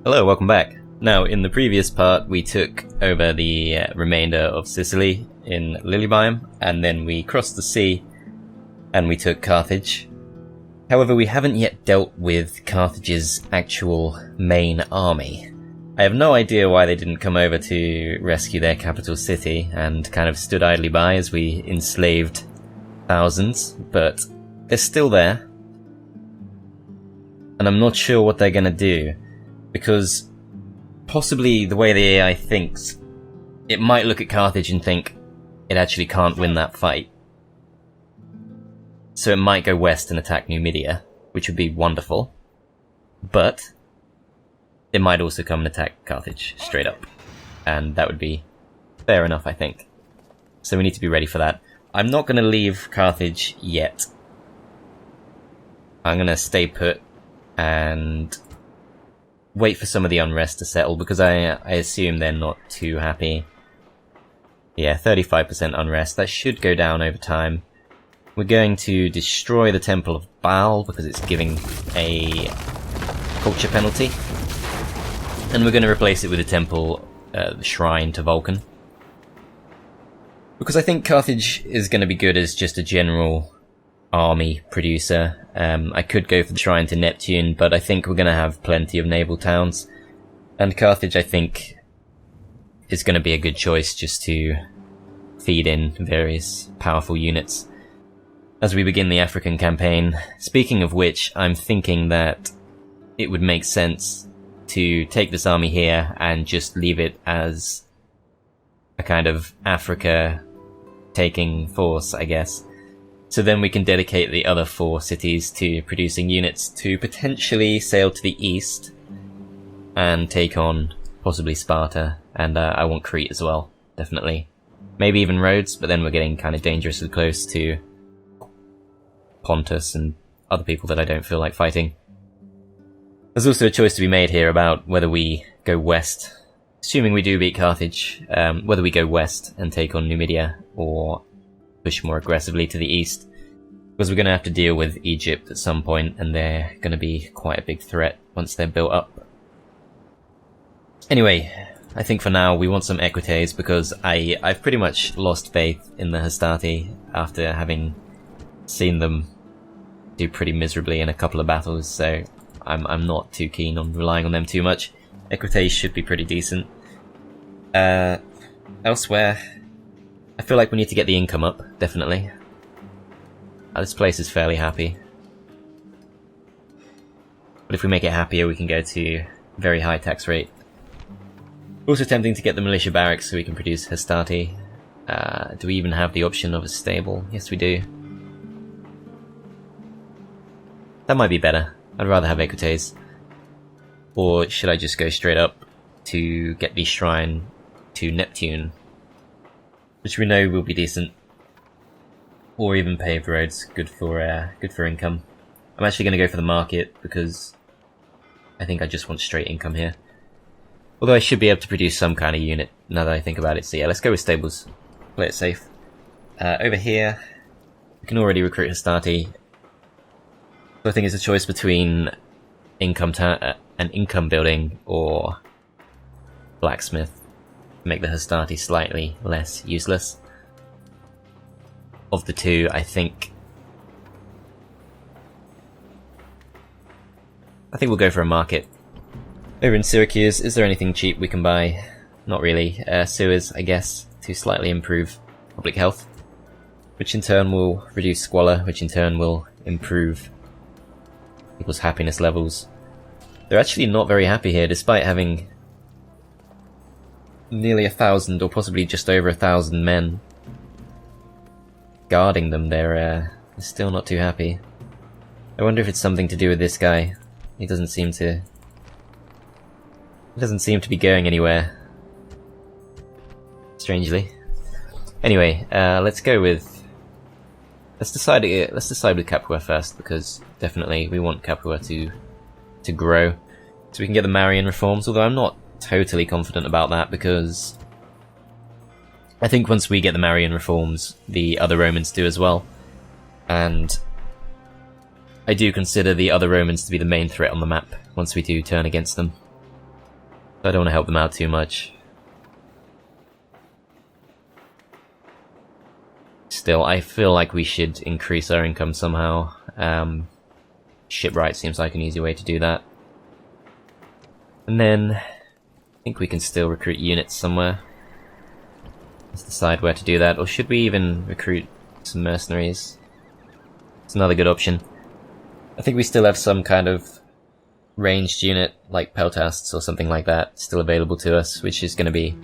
Hello, welcome back. Now, in the previous part, we took over the remainder of Sicily in Lilybium, and then we crossed the sea, and we took Carthage. However, we haven't yet dealt with Carthage's actual main army. I have no idea why they didn't come over to rescue their capital city, and kind of stood idly by as we enslaved thousands, but they're still there. And I'm not sure what they're gonna do, because possibly the way the AI thinks, it might look at Carthage and think it actually can't win that fight. So it might go west and attack Numidia, which would be wonderful. But it might also come and attack Carthage straight up. And that would be fair enough, I think. So we need to be ready for that. I'm not going to leave Carthage yet. I'm going to stay put and wait for some of the unrest to settle, because I assume they're not too happy. Yeah, 35% unrest. That should go down over time. We're going to destroy the Temple of Baal, because it's giving a culture penalty. And we're going to replace it with a temple, the shrine to Vulcan. Because I think Carthage is going to be good as just a general army producer. I could go for the shrine to Neptune, but I think we're going to have plenty of naval towns. And Carthage, I think, is going to be a good choice just to feed in various powerful units as we begin the African campaign. Speaking of which, I'm thinking that it would make sense to take this army here and just leave it as a kind of Africa taking force, I guess. So then we can dedicate the other 4 cities to producing units to potentially sail to the east and take on possibly Sparta, and I want Crete as well, definitely. Maybe even Rhodes, but then we're getting kind of dangerously close to Pontus and other people that I don't feel like fighting. There's also a choice to be made here about whether we go west, assuming we do beat Carthage, whether we go west and take on Numidia, or push more aggressively to the east, because we're going to have to deal with Egypt at some point, and they're going to be quite a big threat once they're built up. Anyway, I think for now we want some Equites, because I've pretty much lost faith in the Hastati after having seen them do pretty miserably in a couple of battles, so I'm not too keen on relying on them too much. Equites should be pretty decent. Elsewhere, I feel like we need to get the income up, definitely. This place is fairly happy. But if we make it happier, we can go to very high tax rate. Also attempting to get the militia barracks so we can produce Hastati. Do we even have the option of a stable? Yes, we do. That might be better. I'd rather have Equites. Or should I just go straight up to get the shrine to Neptune, which we know will be decent, or even paved roads, good for income. I'm actually going to go for the market, because I think I just want straight income here. Although I should be able to produce some kind of unit, now that I think about it. So yeah, let's go with stables. Play it safe. Over here, we can already recruit Hastati. So I think it's a choice between an income building or blacksmith. Make the Hastati slightly less useless. Of the two, I think we'll go for a market. Over in Syracuse, is there anything cheap we can buy? Not really. Sewers, I guess, to slightly improve public health, which in turn will reduce squalor, which in turn will improve people's happiness levels. They're actually not very happy here, despite having nearly 1,000, or possibly just over 1,000 men guarding them. They're still not too happy. I wonder if it's something to do with this guy. He doesn't seem to be going anywhere, strangely. Anyway, let's decide with Capua first, because definitely we want Capua to grow, so we can get the Marian reforms, although I'm not totally confident about that, because I think once we get the Marian reforms, the other Romans do as well, and I do consider the other Romans to be the main threat on the map once we do turn against them. I don't want to help them out too much. Still, I feel like we should increase our income somehow. Shipwright seems like an easy way to do that. And then, I think we can still recruit units somewhere. Let's decide where to do that. Or should we even recruit some mercenaries? It's another good option. I think we still have some kind of ranged unit, like peltasts or something like that, still available to us, which is going to be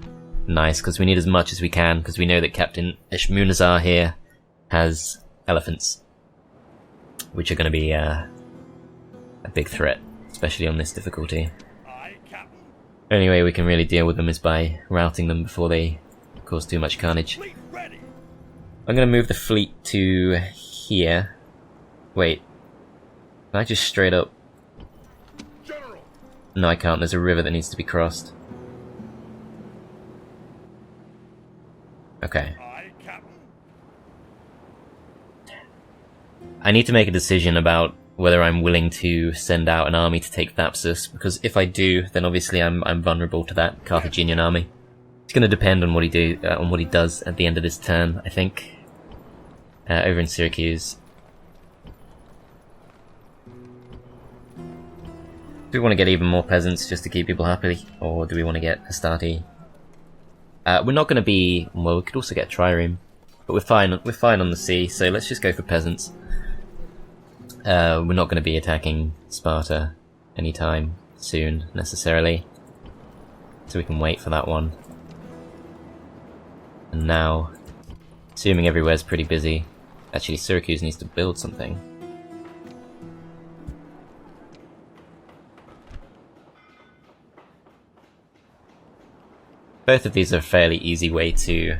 nice, because we need as much as we can, because we know that Captain Ishmunazar here has elephants, which are going to be a big threat, especially on this difficulty. Only way we can really deal with them is by routing them before they cause too much carnage. I'm going to move the fleet to here. Wait, can I just straight up... No, I can't. There's a river that needs to be crossed. Okay. I need to make a decision about whether I'm willing to send out an army to take Thapsus, because if I do, then obviously I'm vulnerable to that Carthaginian army. It's going to depend on what he does at the end of this turn, I think. Over in Syracuse. Do we want to get even more peasants just to keep people happy, or do we want to get Hastati? We're not going to be... Well, we could also get a trireme, but we're fine on the sea, so let's just go for peasants. We're not going to be attacking Sparta anytime soon, necessarily, so we can wait for that one. And now, assuming everywhere's pretty busy... Actually, Syracuse needs to build something. Both of these are a fairly easy way to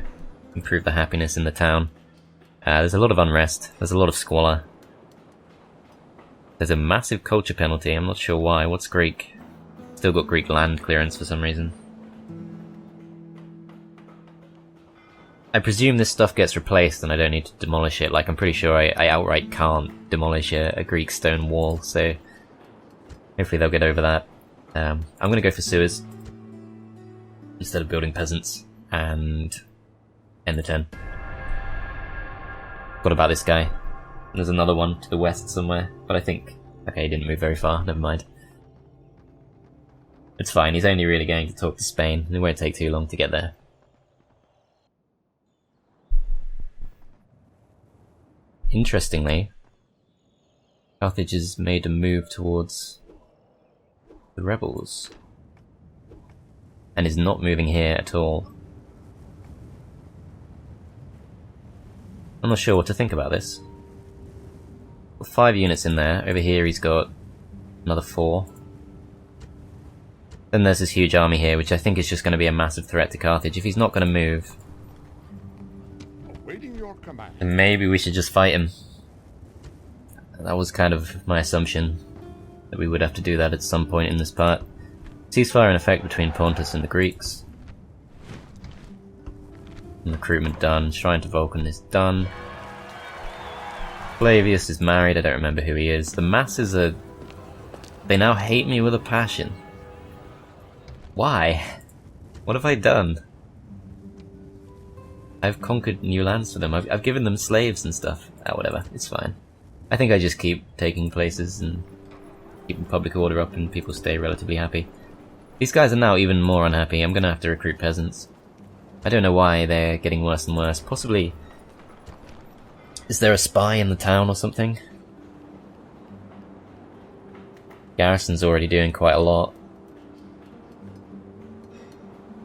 improve the happiness in the town. There's a lot of unrest, there's a lot of squalor. There's a massive culture penalty, I'm not sure why. What's Greek? Still got Greek land clearance for some reason. I presume this stuff gets replaced and I don't need to demolish it. Like, I'm pretty sure I outright can't demolish a Greek stone wall, so hopefully they'll get over that. I'm gonna go for sewers instead of building peasants, and end the turn. What about this guy? There's another one to the west somewhere, but I think... Okay, he didn't move very far, never mind. It's fine, he's only really going to talk to Spain, and it won't take too long to get there. Interestingly, Carthage has made a move towards the rebels, and is not moving here at all. I'm not sure what to think about this. Got 5 units in there. Over here he's got another 4. Then there's this huge army here, which I think is just going to be a massive threat to Carthage. If he's not going to move, then maybe we should just fight him. That was kind of my assumption, that we would have to do that at some point in this part. Ceasefire in effect between Pontus and the Greeks. And recruitment done. Shrine to Vulcan is done. Flavius is married, I don't remember who he is. The masses are... They now hate me with a passion. Why? What have I done? I've conquered new lands for them. I've given them slaves and stuff. Ah, whatever. It's fine. I think I just keep taking places and keeping public order up and people stay relatively happy. These guys are now even more unhappy. I'm gonna have to recruit peasants. I don't know why they're getting worse and worse. Possibly... Is there a spy in the town or something? Garrison's already doing quite a lot.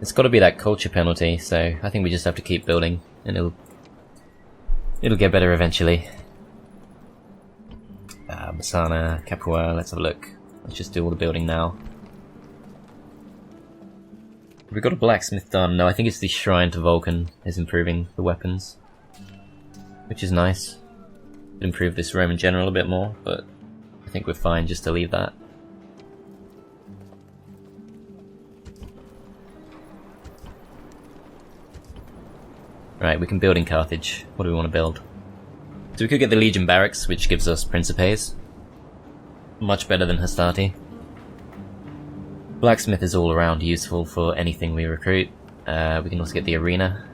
It's got to be that culture penalty, so I think we just have to keep building, and it'll get better eventually. Messana, Capua, let's have a look. Let's just do all the building now. Have we got a blacksmith done? No, I think it's the Shrine to Vulcan is improving the weapons, which is nice. Could improve this Roman general a bit more, but I think we're fine just to leave that. Right, we can build in Carthage. What do we want to build? So we could get the Legion Barracks, which gives us Principes. Much better than Hastati. Blacksmith is all around useful for anything we recruit. We can also get the arena.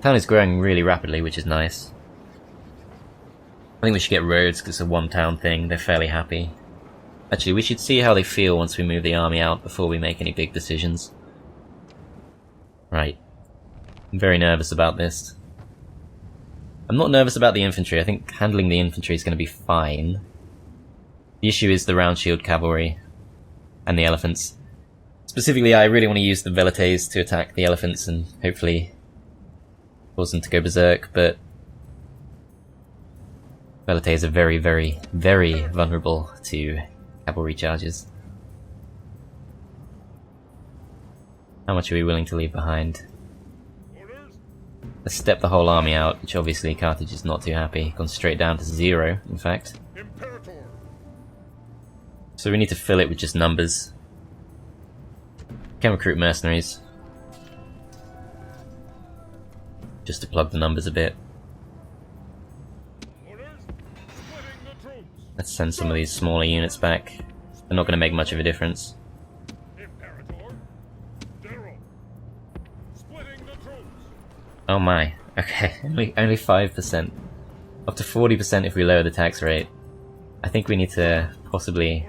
Town is growing really rapidly, which is nice. I think we should get roads because it's a one-town thing. They're fairly happy. Actually, we should see how they feel once we move the army out before we make any big decisions. Right. I'm very nervous about this. I'm not nervous about the infantry. I think handling the infantry is going to be fine. The issue is the round shield cavalry and the elephants. Specifically, I really want to use the velites to attack the elephants and hopefully cause them to go berserk, but velites are very, very, very vulnerable to cavalry charges. How much are we willing to leave behind? Let's step the whole army out, which obviously Carthage is not too happy. Gone straight down to 0, in fact. So we need to fill it with just numbers. Can recruit mercenaries. Just to plug the numbers a bit. Let's send some of these smaller units back. They're not going to make much of a difference. Oh my, okay, only 5%. Up to 40% if we lower the tax rate. I think we need to possibly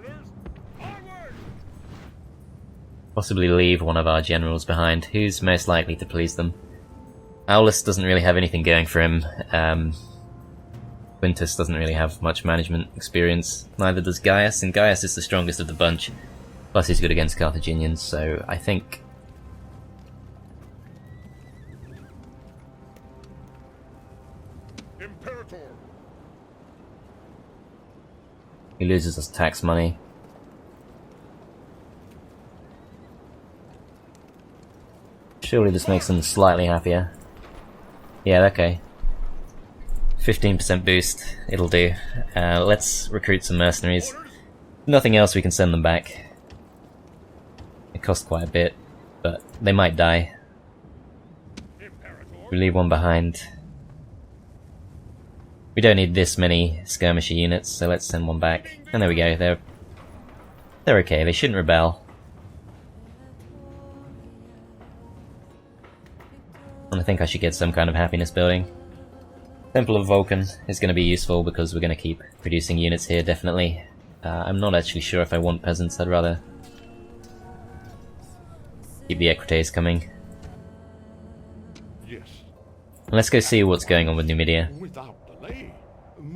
leave one of our generals behind. Who's most likely to please them? Aulus doesn't really have anything going for him. Quintus doesn't really have much management experience. Neither does Gaius, and Gaius is the strongest of the bunch. Plus he's good against Carthaginians, so I think he loses us tax money. Surely this makes them slightly happier. Yeah, okay. 15% boost, it'll do. Let's recruit some mercenaries. Nothing else, we can send them back. It costs quite a bit, but they might die. We leave one behind. We don't need this many skirmisher units, so let's send one back. And there we go, they're okay, they shouldn't rebel. And I think I should get some kind of happiness building. Temple of Vulcan is going to be useful because we're going to keep producing units here, definitely. I'm not actually sure if I want peasants, I'd rather keep the equites coming. Yes. And let's go see what's going on with Numidia.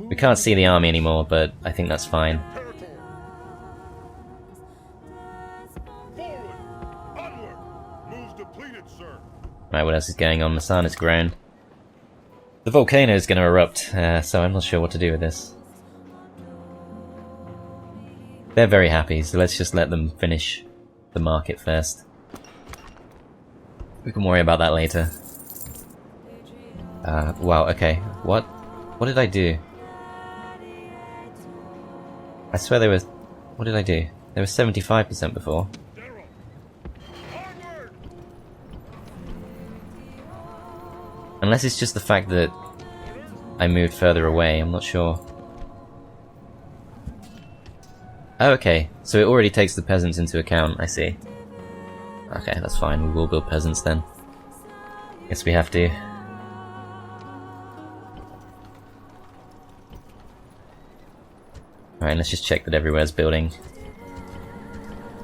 We can't see the army anymore, but I think that's fine. Right, what else is going on? Masana's grown. The volcano is going to erupt, so I'm not sure what to do with this. They're very happy, so let's just let them finish the market first. We can worry about that later. Wow, okay. What did I do? I swear they were... What did I do? They were 75% before. Unless it's just the fact that I moved further away, I'm not sure. Oh, okay. So it already takes the peasants into account, I see. Okay, that's fine. We will build peasants then. Guess we have to. Alright, let's just check that everywhere's building.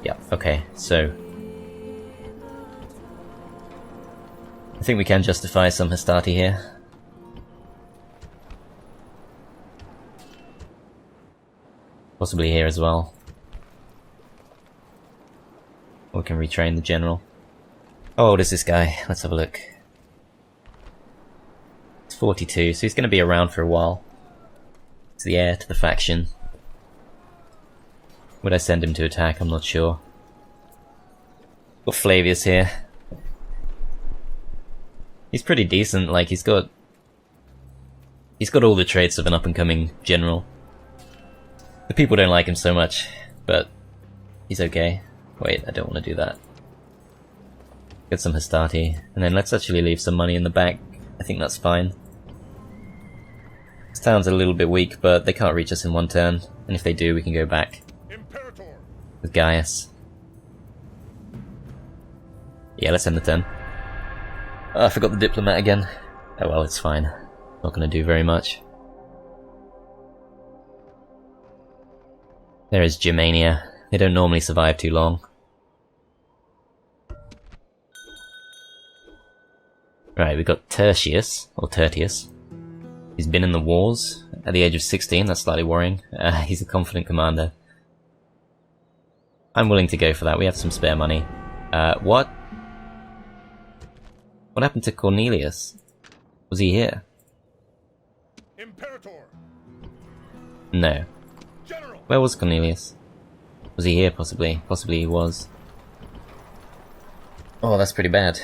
Yeah, okay, so... I think we can justify some Hastati here. Possibly here as well. Or we can retrain the general. How old is this guy? Let's have a look. He's 42, so he's going to be around for a while. He's the heir to the faction. Would I send him to attack? I'm not sure. Got Flavius here. He's pretty decent, like he's got all the traits of an up-and-coming general. The people don't like him so much, but he's okay. Wait, I don't want to do that. Get some Hastati, and then let's actually leave some money in the bank. I think that's fine. This town's a little bit weak, but they can't reach us in one turn, and if they do, we can go back with Gaius. Yeah, let's end the turn. Oh, I forgot the diplomat again. Oh well, it's fine. Not gonna do very much. There is Germania. They don't normally survive too long. Right, we've got Tertius, or Tertius. He's been in the wars at the age of 16, that's slightly worrying. He's a confident commander. I'm willing to go for that, we have some spare money. What? What happened to Cornelius? Was he here? Imperator. No. General. Where was Cornelius? Was he here, possibly? Possibly he was. Oh, that's pretty bad.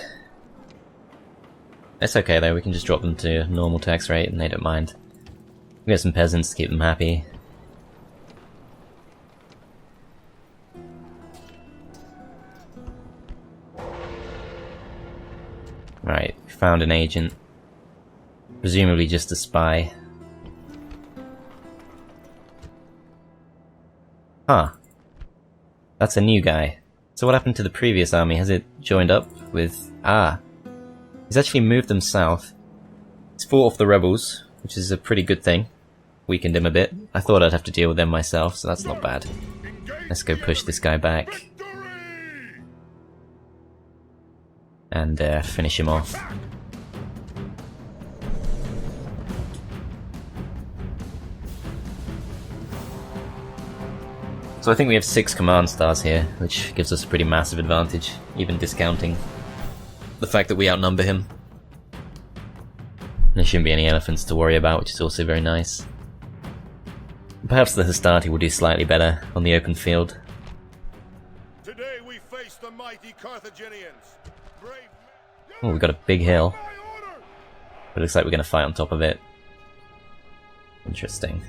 It's okay though, we can just drop them to normal tax rate and they don't mind. We got some peasants to keep them happy. Right, we found an agent. Presumably just a spy. Huh. That's a new guy. So what happened to the previous army? Has it joined up with... Ah. He's actually moved them south. He's fought off the rebels, which is a pretty good thing. Weakened him a bit. I thought I'd have to deal with them myself, so that's not bad. Let's go push this guy back. And finish him off. So I think we have 6 command stars here, which gives us a pretty massive advantage, even discounting the fact that we outnumber him. There shouldn't be any elephants to worry about, which is also very nice. Perhaps the Hastati will do slightly better on the open field. Today we face the mighty Carthaginians. Brave... Oh, we've got a big hill. But it looks like we're going to fight on top of it. Interesting.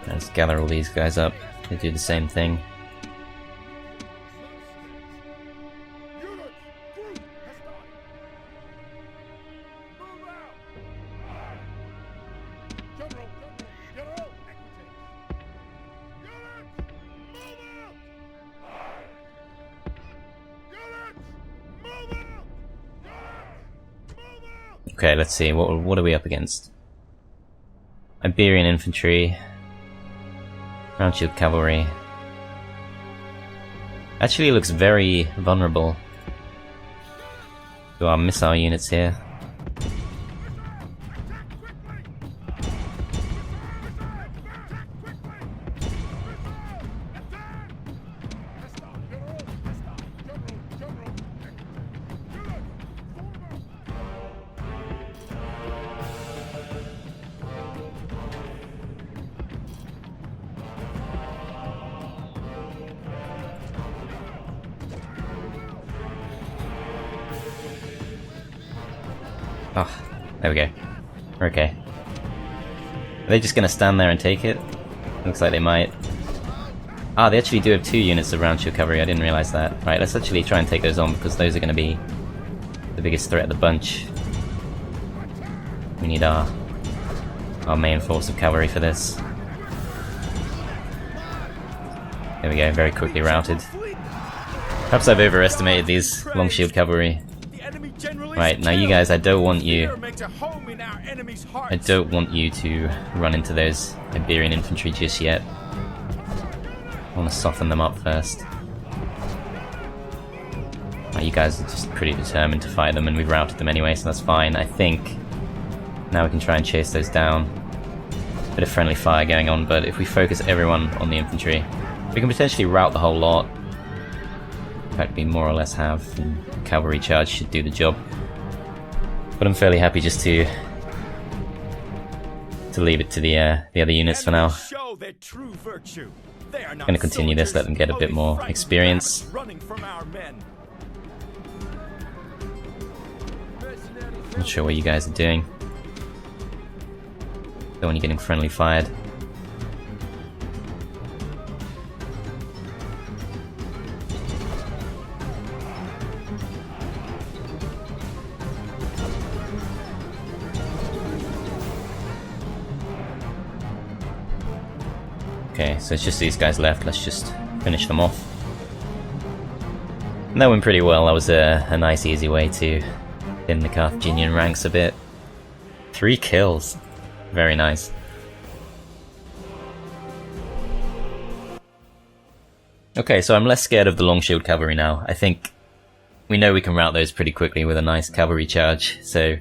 Let's gather all these guys up to do the same thing. Okay, let's see, what are we up against? Iberian infantry, round shield cavalry. Actually looks very vulnerable to our missile units here. Oh, there we go. We're okay. Are they just gonna stand there and take it? Looks like they might. Ah, they actually do have 2 units of round shield cavalry, I didn't realise that. Right, let's actually try and take those on, because those are gonna be the biggest threat of the bunch. We need our main force of cavalry for this. There we go, very quickly routed. Perhaps I've overestimated these long shield cavalry. Right, now you guys, I don't want you to run into those Iberian infantry just yet. I want to soften them up first. You guys are just pretty determined to fight them, and we've routed them anyway, so that's fine. I think now we can try and chase those down. Bit of friendly fire going on, but if we focus everyone on the infantry, we can potentially rout the whole lot. In fact, we more or less have, and cavalry charge should do the job. But I'm fairly happy just to leave it to the other units for now. I'm going to continue this, let them get a bit more experience. Not sure what you guys are doing. Don't want you getting friendly fired. Okay, so it's just these guys left. Let's just finish them off. And that went pretty well. That was a nice easy way to thin the Carthaginian ranks a bit. 3 kills. Very nice. Okay, so I'm less scared of the long shield cavalry now. I think we know we can rout those pretty quickly with a nice cavalry charge, so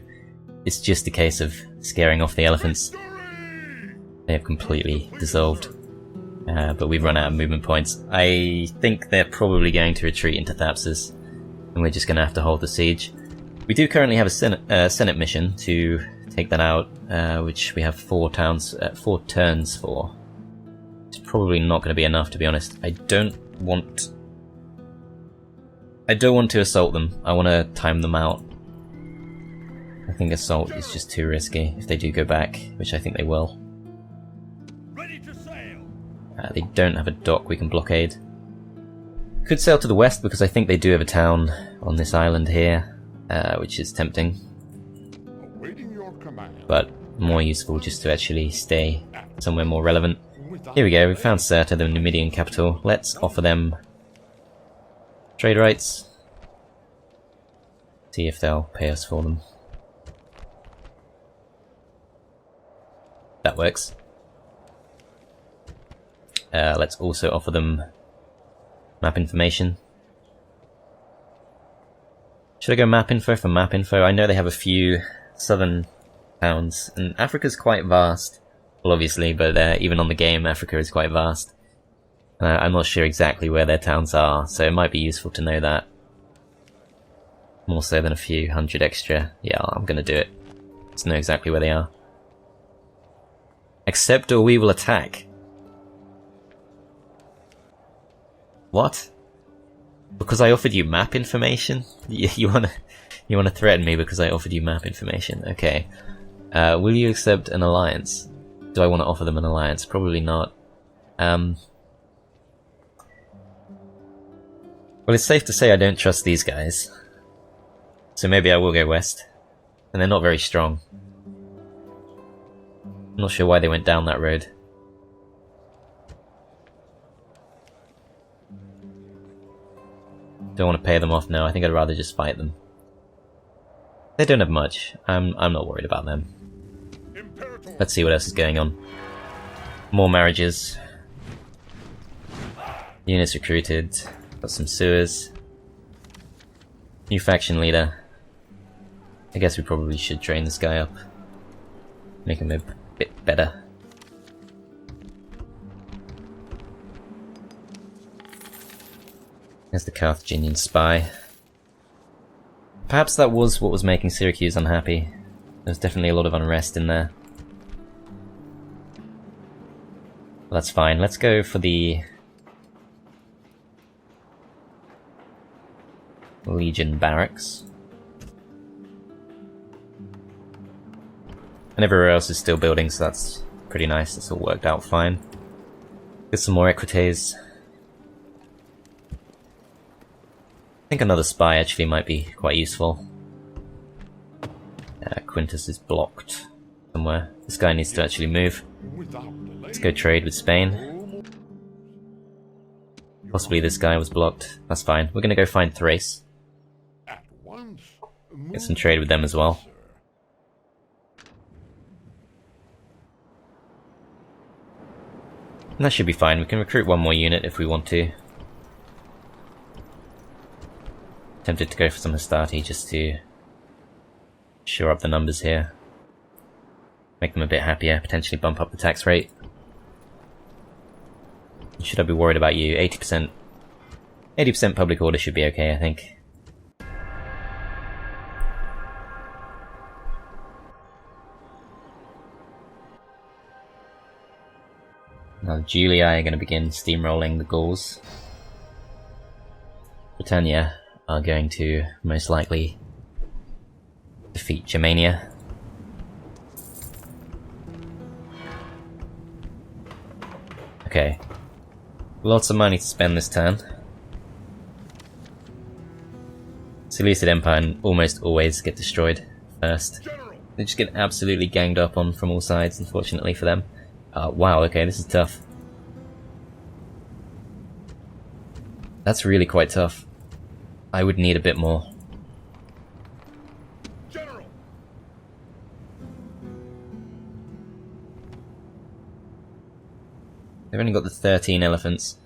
it's just a case of scaring off the elephants. They have completely dissolved. But we've run out of movement points. I think they're probably going to retreat into Thapsus, and we're just going to have to hold the siege. We do currently have a Senate mission to take that out, which we have 4 turns for. It's probably not going to be enough, to be honest. I don't want to assault them. I want to time them out. I think assault is just too risky if they do go back, which I think they will. They don't have a dock we can blockade. Could sail to the west because I think they do have a town on this island here, which is tempting. But more useful just to actually stay somewhere more relevant. Here we go, we found Cirta, the Numidian capital. Let's offer them trade rights. See if they'll pay us for them. That works. Let's also offer them map information. Should I go map info for map info? I know they have a few southern towns, and Africa's quite vast. Well, obviously, but even on the game, Africa is quite vast. I'm not sure exactly where their towns are, so it might be useful to know that. More so than a few hundred extra. Yeah, I'm gonna do it. Let's know exactly where they are. Accept or we will attack. What? Because I offered you map information? You wanna threaten me because I offered you map information? Okay. Will you accept an alliance? Do I want to offer them an alliance? Probably not. Well, it's safe to say I don't trust these guys. So maybe I will go west. And they're not very strong. I'm not sure why they went down that road. Don't want to pay them off now. I think I'd rather just fight them. They don't have much. I'm not worried about them. Let's see what else is going on. More marriages. Units recruited. Got some sewers. New faction leader. I guess we probably should train this guy up. Make him a bit better. There's the Carthaginian Spy. Perhaps that was what was making Syracuse unhappy. There's definitely a lot of unrest in there. Well, that's fine. Let's go for the Legion Barracks. And everywhere else is still building, so that's pretty nice. It's all worked out fine. Get some more equites. I think another spy actually might be quite useful. Quintus is blocked somewhere. This guy needs to actually move. Let's go trade with Spain. Possibly this guy was blocked. That's fine. We're gonna go find Thrace. Get some trade with them as well. And that should be fine. We can recruit one more unit if we want to. Tempted to go for some Hastati just to shore up the numbers here. Make them a bit happier, potentially bump up the tax rate. Should I be worried about you? 80%. 80% public order should be okay, I think. Now the Julii are going to begin steamrolling the Gauls. Britannia are going to most likely defeat Germania. Okay. Lots of money to spend this turn. Seleucid Empire almost always get destroyed first. They just get absolutely ganged up on from all sides, unfortunately for them. Wow, okay, this is tough. That's really quite tough. I would need a bit more. General. They've only got the 13 elephants.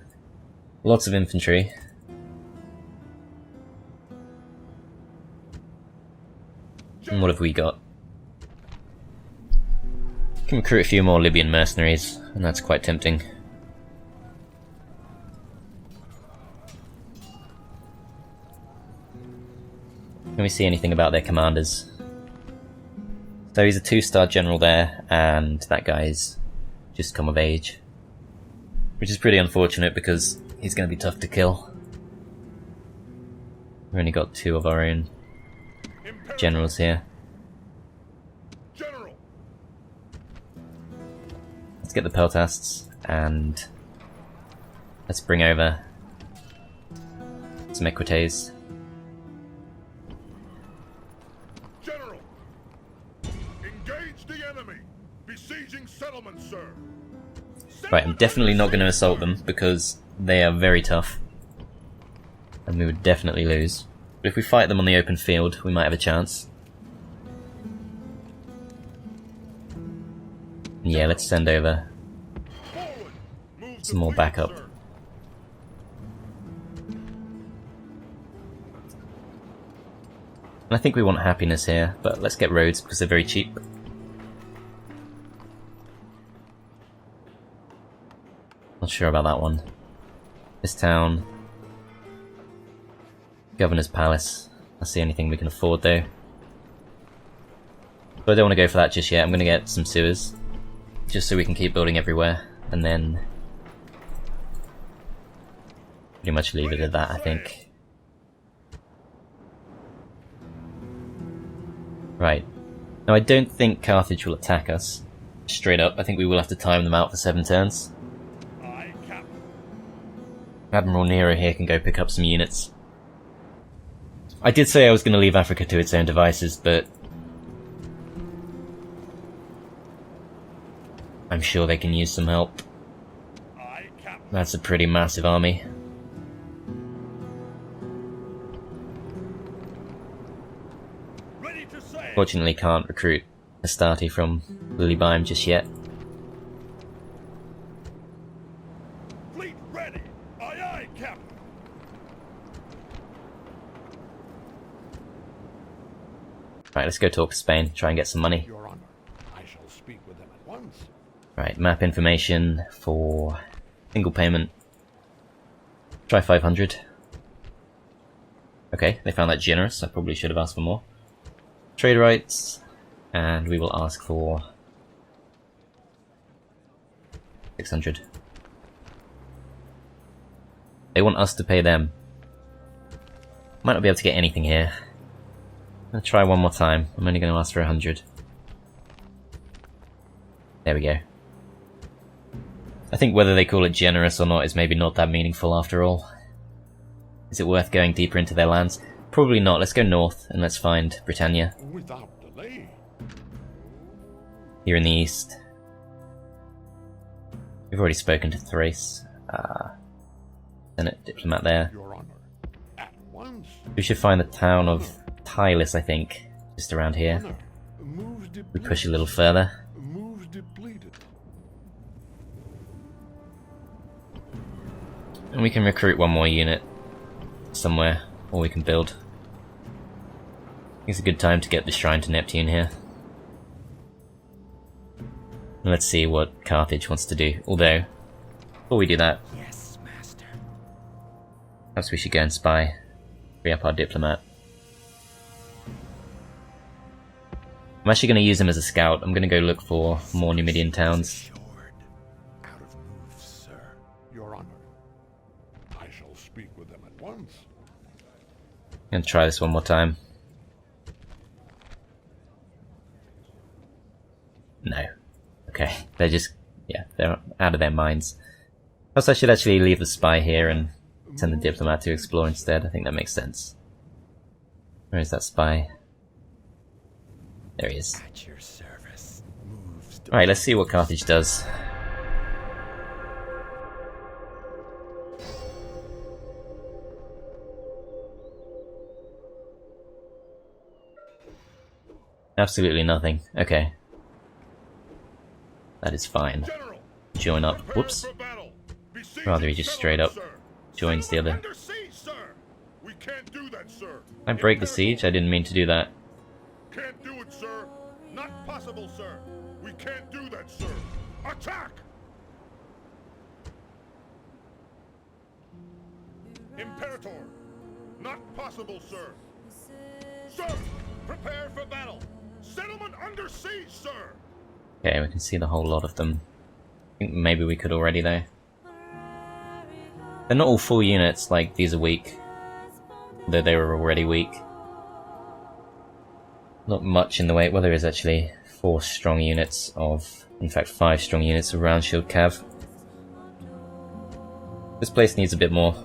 Lots of infantry. And what have we got? Can recruit a few more Libyan mercenaries, and that's quite tempting. Can we see anything about their commanders? So he's a 2-star general there, and that guy's just come of age. Which is pretty unfortunate because he's going to be tough to kill. We've only got 2 of our own generals here. General. Let's get the peltasts and let's bring over some equites. General. Engage the enemy. Besieging settlements, sir. Right, I'm definitely not going to assault them because they are very tough. And we would definitely lose. But if we fight them on the open field, we might have a chance. Yeah, let's send over some more backup. And I think we want happiness here, but let's get roads because they're very cheap. Not sure about that one. This town. Governor's Palace. I'll see anything we can afford though. But I don't want to go for that just yet. I'm going to get some sewers. Just so we can keep building everywhere. And then pretty much leave it at that, I think. Right. Now I don't think Carthage will attack us. Straight up. I think we will have to time them out for 7 turns. Admiral Nero here can go pick up some units. I did say I was going to leave Africa to its own devices, but I'm sure they can use some help. That's a pretty massive army. Fortunately can't recruit Astarte from Lilybaeum just yet. Fleet ready. Aye, aye, Captain. Right, let's go talk to Spain, try and get some money. Your Honor, I shall speak with them at once. Right, map information for single payment. Try 500. Okay, they found that generous. I probably should have asked for more. Trade rights, and we will ask for 600. They want us to pay them. Might not be able to get anything here. I'm gonna try one more time. I'm only gonna ask for 100. There we go. I think whether they call it generous or not is maybe not that meaningful after all. Is it worth going deeper into their lands? Probably not. Let's go north and let's find Britannia. Without delay. Here in the east. We've already spoken to Thrace. Senate diplomat there. Your Honor, at once. We should find the town of Tylus, I think, just around here. Honor, moves We depleted. push a little further. Moves depleted. And we can recruit one more unit somewhere, or we can build. It's a good time to get the shrine to Neptune here. And let's see what Carthage wants to do. Although, before we do that, Yes, master. perhaps we should go and spy. Free up our diplomat. I'm actually going to use him as a scout. I'm going to go look for more Numidian towns. Out of moves, sir. Your Honor, I shall speak with them at once. I'm going to try this one more time. No. Okay, they're just, yeah, they're out of their minds. Perhaps I should actually leave the spy here and send the diplomat to explore instead. I think that makes sense. Where is that spy? There he is. At your service. Moves. Alright, let's see what Carthage does. Absolutely nothing. Okay. That is fine. General, Join up. prepare Whoops. for battle. Besiege Rather he the just straight up settlement, sir. joins the other. Under siege, sir. We can't do that, sir. I break the siege? I didn't mean to do that. Can't do it, sir. Not possible, sir. We can't do that, sir. Attack! Imperator. Not possible, sir. Sir, prepare for battle. Settlement under siege, sir. Okay, we can see the whole lot of them. I think maybe we could already though. They're not all full units, like these are weak. Though they were already weak. Not much in the way, well there is actually 4 strong units of, in fact 5 strong units of round shield cav. This place needs a bit more.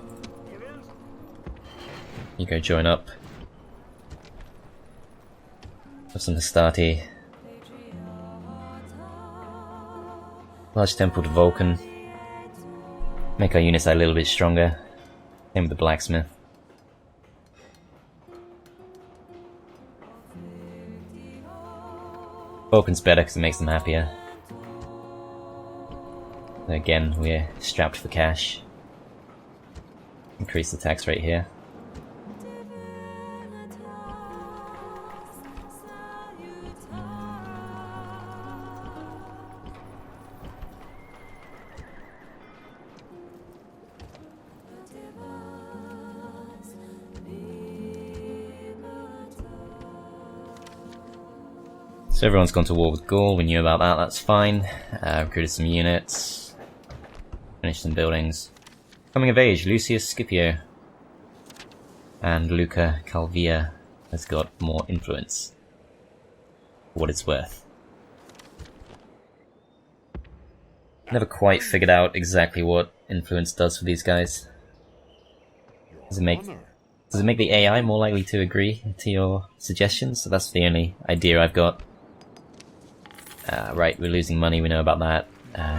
You go join up. Have some Hastati. Large temple to Vulcan. Make our units a little bit stronger. Same with the blacksmith. Vulcan's better because it makes them happier. And again, we're strapped for cash. Increase the tax rate here. So everyone's gone to war with Gaul, we knew about that, that's fine. Recruited some units. Finished some buildings. Coming of age, Lucius Scipio. And Luca Calvia has got more influence. For what it's worth. Never quite figured out exactly what influence does for these guys. Does it make the AI more likely to agree to your suggestions? So that's the only idea I've got. Right, we're losing money, we know about that.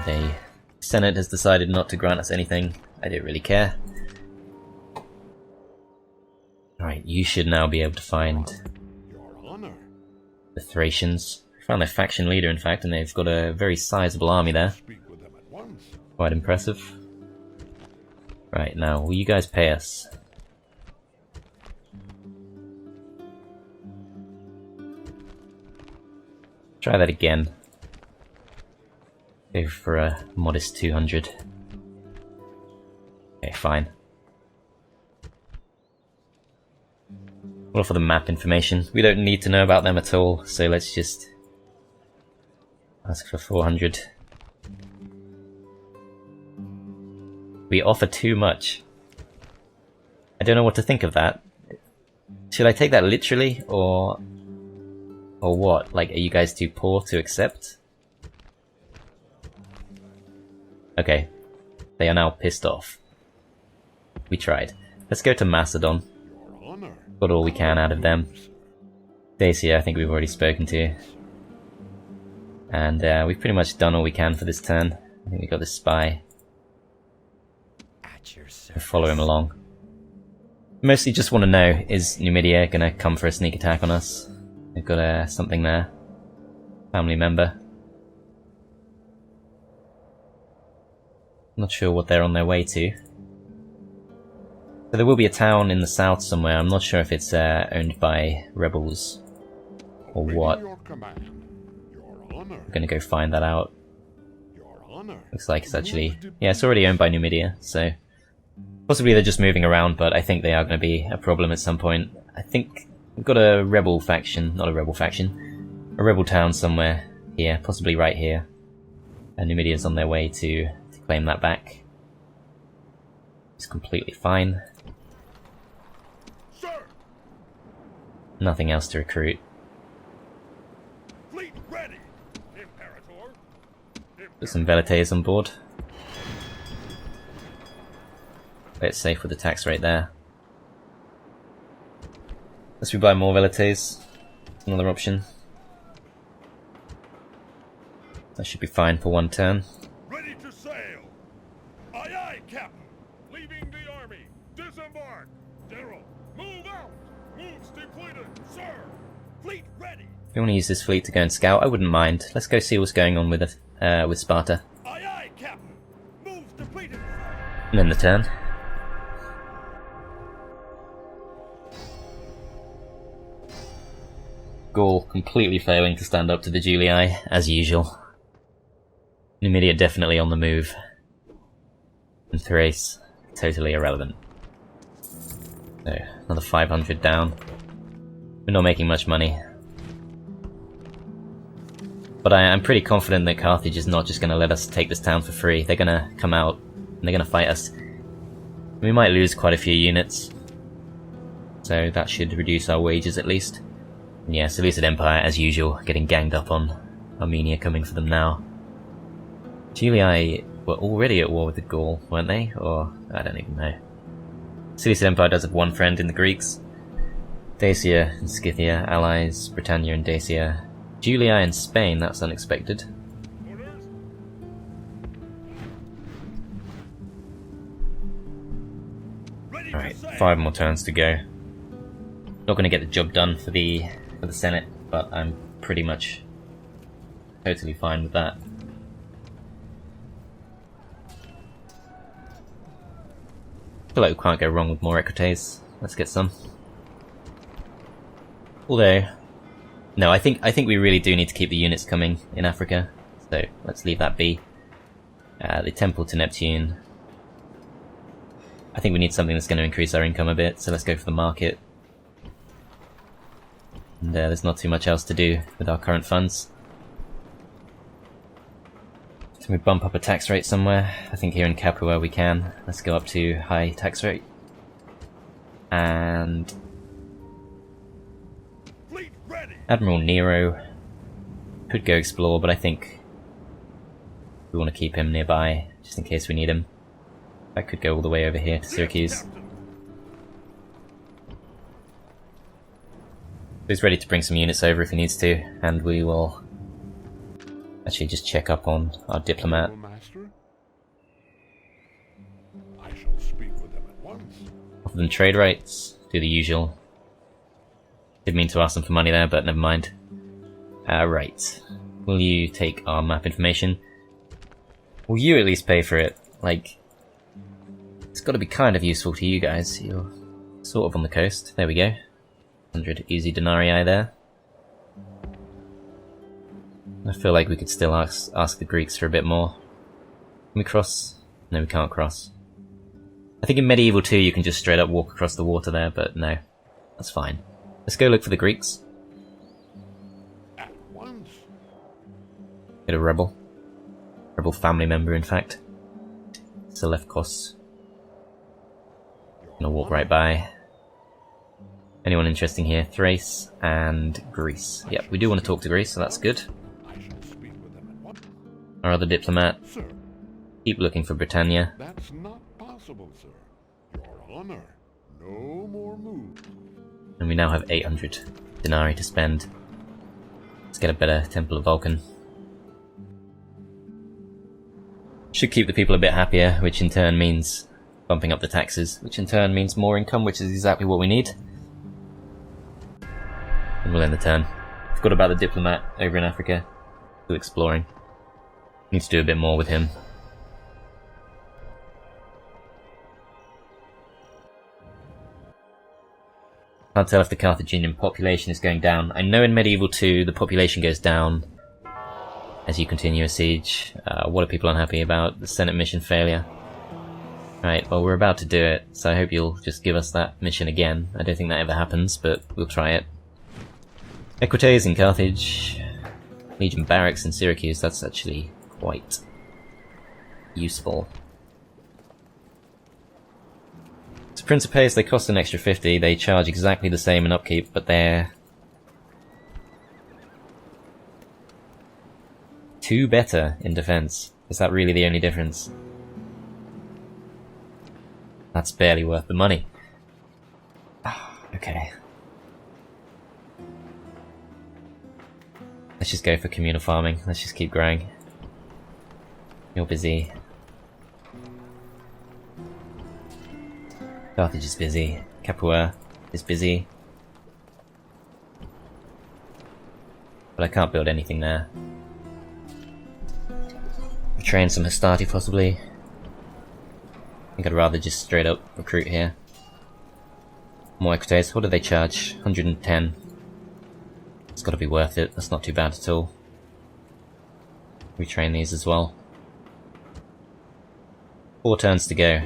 The Senate has decided not to grant us anything. I don't really care. Alright, you should now be able to find the Thracians. Found their faction leader, in fact, and they've got a very sizable army there. Quite impressive. Right, now, will you guys pay us? Try that again. Go for a modest 200. Okay, fine. We'll offer them map information. We don't need to know about them at all, so let's just ask for 400. We offer too much. I don't know what to think of that. Should I take that literally, or what? Like, are you guys too poor to accept? Okay. They are now pissed off. We tried. Let's go to Macedon. Got all we can out of them. Dacia, I think we've already spoken to. And we've pretty much done all we can for this turn. I think we got the spy. We'll follow him along. Mostly just want to know, is Numidia gonna come for a sneak attack on us? They've got something there. Family member. Not sure what they're on their way to. So there will be a town in the south somewhere. I'm not sure if it's owned by rebels or what. We're gonna go find that out. Looks like it's actually... yeah, it's already owned by Numidia, so... possibly they're just moving around, but I think they are going to be a problem at some point. I think we've got a rebel faction, not a rebel faction, a rebel town somewhere here, possibly right here. And Numidia's on their way to claim that back. It's completely fine. Sir! Nothing else to recruit. Fleet ready, Imperator. Put some Velites on board. Play it safe with the tax rate there. Unless we buy more Velites. Another option. That should be fine for one turn. Ready to sail. Aye aye, Captain. Leaving the army. Disembark. General, move out. Moves depleted, sir. Fleet ready. We want to use this fleet to go and scout. I wouldn't mind. Let's go see what's going on with Sparta. Aye, aye, Captain. Move completed. And then the turn. Gaul completely failing to stand up to the Julii, as usual. Numidia definitely on the move. And Thrace, totally irrelevant. So, another 500 down. We're not making much money. But I'm pretty confident that Carthage is not just going to let us take this town for free. They're going to come out and they're going to fight us. We might lose quite a few units. So that should reduce our wages at least. And yeah, Seleucid Empire, as usual, getting ganged up on. Armenia coming for them now. Julii were already at war with the Gaul, weren't they? Or, I don't even know. Seleucid Empire does have one friend in the Greeks. Dacia and Scythia, allies, Britannia and Dacia. Julii and Spain, that's unexpected. Alright, 5 more turns to go. Not going to get the job done for the Senate, but I'm pretty much totally fine with that. I feel like we can't go wrong with more recrutés. Let's get some. Although, no, I think we really do need to keep the units coming in Africa, so let's leave that be. The Temple to Neptune. I think we need something that's going to increase our income a bit, so let's go for the market. And there's not too much else to do with our current funds. Can we bump up a tax rate somewhere? I think here in Capua we can. Let's go up to high tax rate. And Admiral Nero could go explore, but I think we want to keep him nearby, just in case we need him. I could go all the way over here to Syracuse. He's ready to bring some units over if he needs to, and we will actually just check up on our diplomat. Master? I shall speak with them at once. Offer them trade rates, do the usual. Didn't mean to ask them for money there, but never mind. Right. Will you take our map information? Will you at least pay for it? Like, it's got to be kind of useful to you guys. You're sort of on the coast. There we go. 100 easy denarii there. I feel like we could still ask the Greeks for a bit more. Can we cross? No, we can't cross. I think in Medieval 2 you can just straight up walk across the water there, but no. That's fine. Let's go look for the Greeks. At once. Get a rebel. Rebel family member, in fact. Selefkos. Gonna walk right by. Anyone interesting here? Thrace and Greece. Yep, we do want to talk to Greece, so that's good. I shall speak with them at once. Our other diplomat. Sir, Keep looking for Britannia. that's not possible, sir. Your honor. No more moves. And we now have 800 denarii to spend. Let's get a better Temple of Vulcan. Should keep the people a bit happier, which in turn means bumping up the taxes, which in turn means more income, which is exactly what we need. And we'll end the turn. Forgot about the diplomat over in Africa. Still exploring. Need to do a bit more with him. Can't tell if the Carthaginian population is going down. I know in Medieval 2 the population goes down as you continue a siege. What are people unhappy about? The Senate mission failure. Right, well we're about to do it, so I hope you'll just give us that mission again. I don't think that ever happens, but we'll try it. Equites in Carthage. Legion Barracks in Syracuse, that's actually quite useful. So Principes, they cost an extra 50, they charge exactly the same in upkeep, but they're 2 better in defense. Is that really the only difference? That's barely worth the money. Okay. Let's just go for communal farming. Let's just keep growing. You're busy. Carthage is busy. Capua is busy. But I can't build anything there. Train some Hastati possibly. I think I'd rather just straight up recruit here. More equites, what do they charge? 110. It's gotta be worth it, that's not too bad at all. Retrain these as well. 4 turns to go.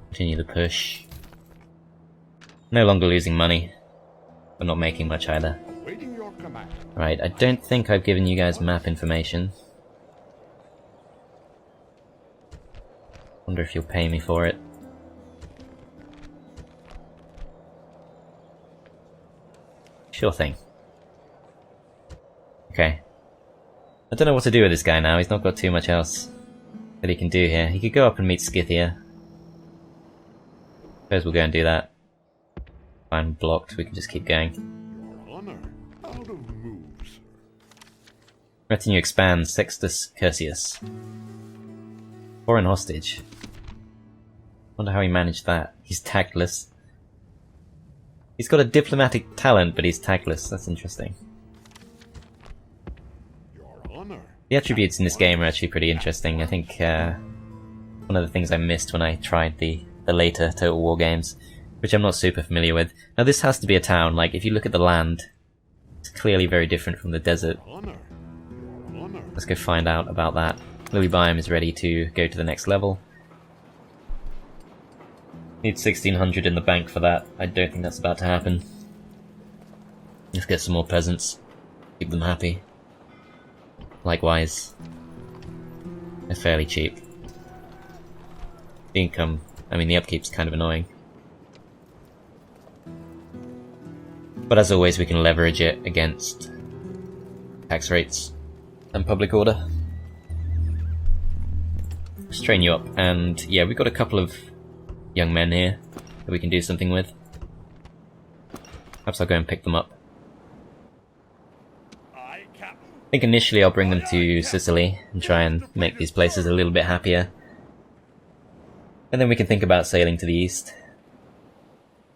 Continue the push. No longer losing money, but not making much either. Waiting your command. Right, I don't think I've given you guys map information. Wonder if you'll pay me for it. Sure thing. Okay. I don't know what to do with this guy now, he's not got too much else that he can do here. He could go up and meet Scipii. Suppose we'll go and do that. If I'm blocked, we can just keep going. Your honor. Out of moves. Retinue expands, Sextus Curtius. Foreign hostage. Wonder how he managed that. He's tactless. He's got a diplomatic talent, but he's tactless. That's interesting. Your honor. The attributes in this game are actually pretty interesting. I think one of the things I missed when I tried the later Total War games, which I'm not super familiar with. Now this has to be a town. Like, if you look at the land, it's clearly very different from the desert. Honor. Your honor. Let's go find out about that. Lily Biome is ready to go to the next level. Need 1600 in the bank for that. I don't think that's about to happen. Let's get some more peasants. Keep them happy. Likewise, they're fairly cheap. The income, I mean the upkeep's kind of annoying. But as always we can leverage it against tax rates and public order. Let's train you up, and yeah, we've got a couple of young men here that we can do something with. Perhaps I'll go and pick them up. I think initially I'll bring them to Sicily and try and make these places a little bit happier. And then we can think about sailing to the east.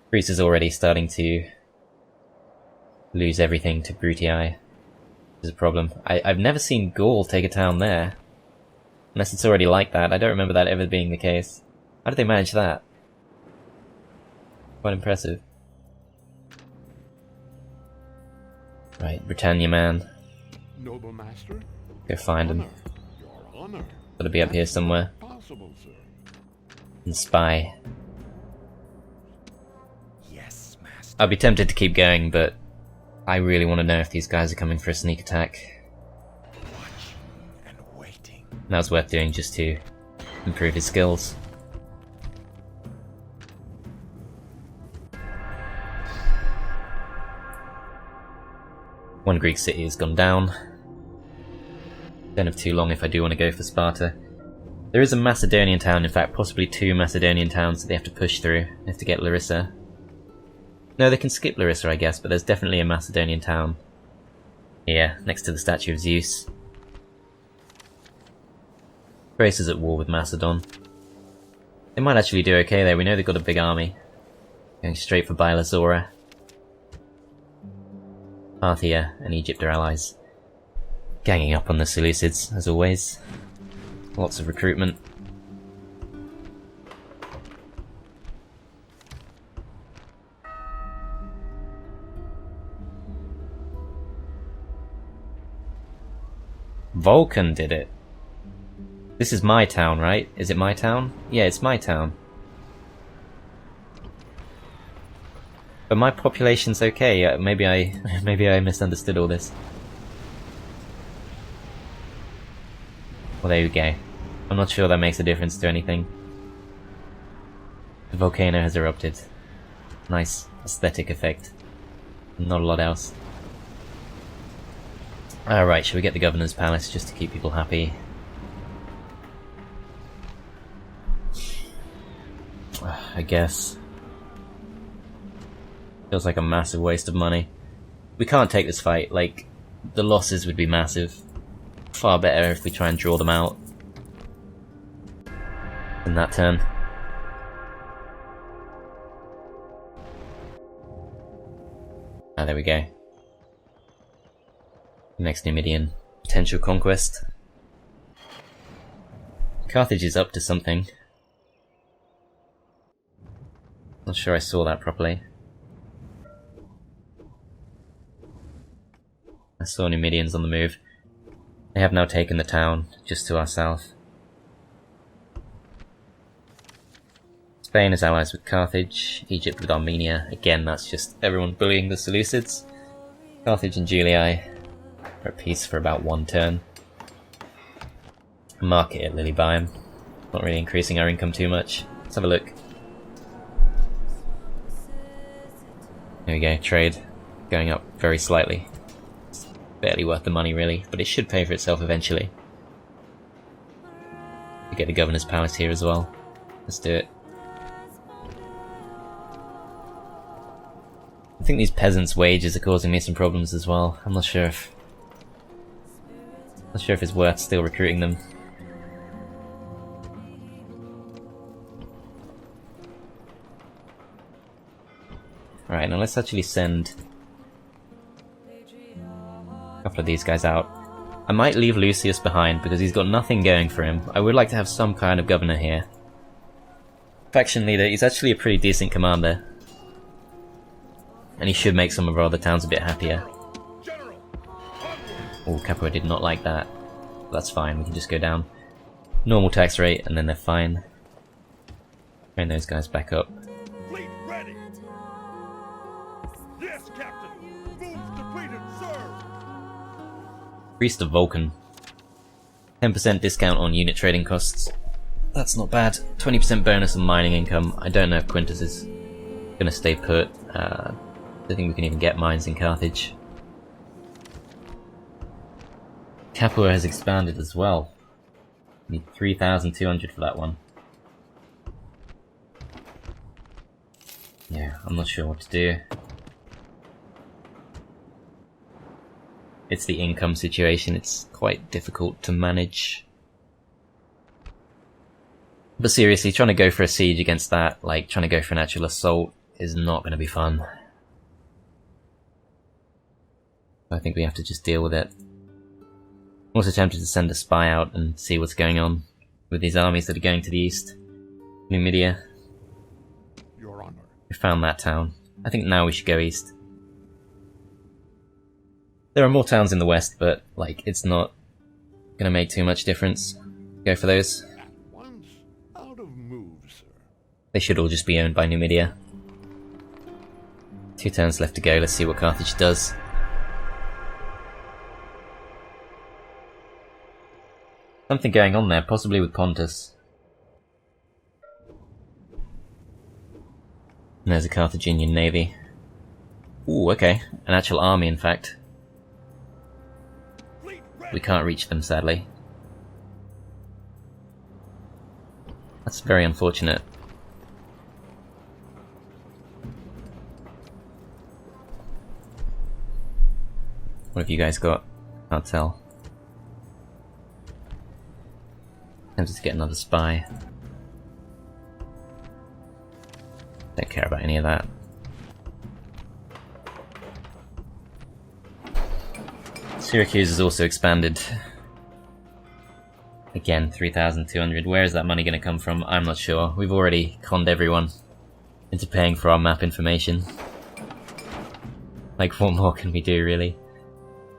Greece is already starting to lose everything to Brutii, which is a problem. I've never seen Gaul take a town there. Unless it's already like that. I don't remember that ever being the case. How did they manage that? Quite impressive. Right, Britannia man. Noble master. Go find him. Your honor. Gotta be up here somewhere. Possible, sir. And spy. Yes, master. I'd be tempted to keep going, but I really want to know if these guys are coming for a sneak attack. Watching and waiting. That was worth doing just to improve his skills. One Greek city has gone down. Don't have too long if I do want to go for Sparta. There is a Macedonian town, in fact possibly 2 Macedonian towns that they have to push through. They have to get Larissa. No, they can skip Larissa I guess, but there's definitely a Macedonian town here, next to the statue of Zeus. Thrace is at war with Macedon. They might actually do okay there, we know they've got a big army. Going straight for Bilasaura. Parthia and Egypt are allies. Ganging up on the Seleucids, as always. Lots of recruitment. Vulcan did it. This is my town, right? Is it my town? Yeah, it's my town. But my population's okay. Maybe I misunderstood all this. Well, there you go. I'm not sure that makes a difference to anything. The volcano has erupted. Nice aesthetic effect. Not a lot else. Alright, shall we get the governor's palace just to keep people happy? I guess. Feels like a massive waste of money. We can't take this fight, like, the losses would be massive. Far better if we try and draw them out in that turn. Ah, there we go. Next Numidian potential conquest. Carthage is up to something. Not sure I saw that properly. I saw Numidians on the move. They have now taken the town, just to our south. Spain is allies with Carthage, Egypt with Armenia. Again, that's just everyone bullying the Seleucids. Carthage and Julii are at peace for about one turn. Market at Lilybaeum. Not really increasing our income too much. Let's have a look. There we go, trade. Going up very slightly. It's barely worth the money really, but it should pay for itself eventually. We get the Governor's Palace here as well. Let's do it. I think these peasants' wages are causing me some problems as well. I'm not sure if it's worth still recruiting them. Alright, now let's actually send a couple of these guys out. I might leave Lucius behind because he's got nothing going for him. I would like to have some kind of governor here. Faction leader, he's actually a pretty decent commander. And he should make some of our other towns a bit happier. Oh, Capua did not like that. That's fine, we can just go down. Normal tax rate, and then they're fine. Train those guys back up. Fleet ready. Yes, Captain. Move completed, sir. Priest of Vulcan. 10% discount on unit trading costs. That's not bad. 20% bonus on mining income. I don't know if Quintus is gonna stay put. I don't think we can even get mines in Carthage. Capua has expanded as well. Need 3,200 for that one. Yeah, I'm not sure what to do. It's the income situation, it's quite difficult to manage. But seriously, trying to go for a siege against that, like trying to go for an actual assault, is not going to be fun. I think we have to just deal with it. I'm also tempted to send a spy out and see what's going on with these armies that are going to the east. Numidia. Your Honor. We found that town. I think now we should go east. There are more towns in the west, but like it's not gonna make too much difference. Go for those. At once. Out of move, sir. They should all just be owned by Numidia. 2 turns left to go, let's see what Carthage does. Something going on there, possibly with Pontus. And there's a Carthaginian navy. Ooh, okay. An actual army, in fact. We can't reach them, sadly. That's very unfortunate. What have you guys got? Can't tell. Tempted to get another spy. Don't care about any of that. Syracuse has also expanded. Again, 3,200. Where is that money going to come from? I'm not sure. We've already conned everyone into paying for our map information. Like, what more can we do, really?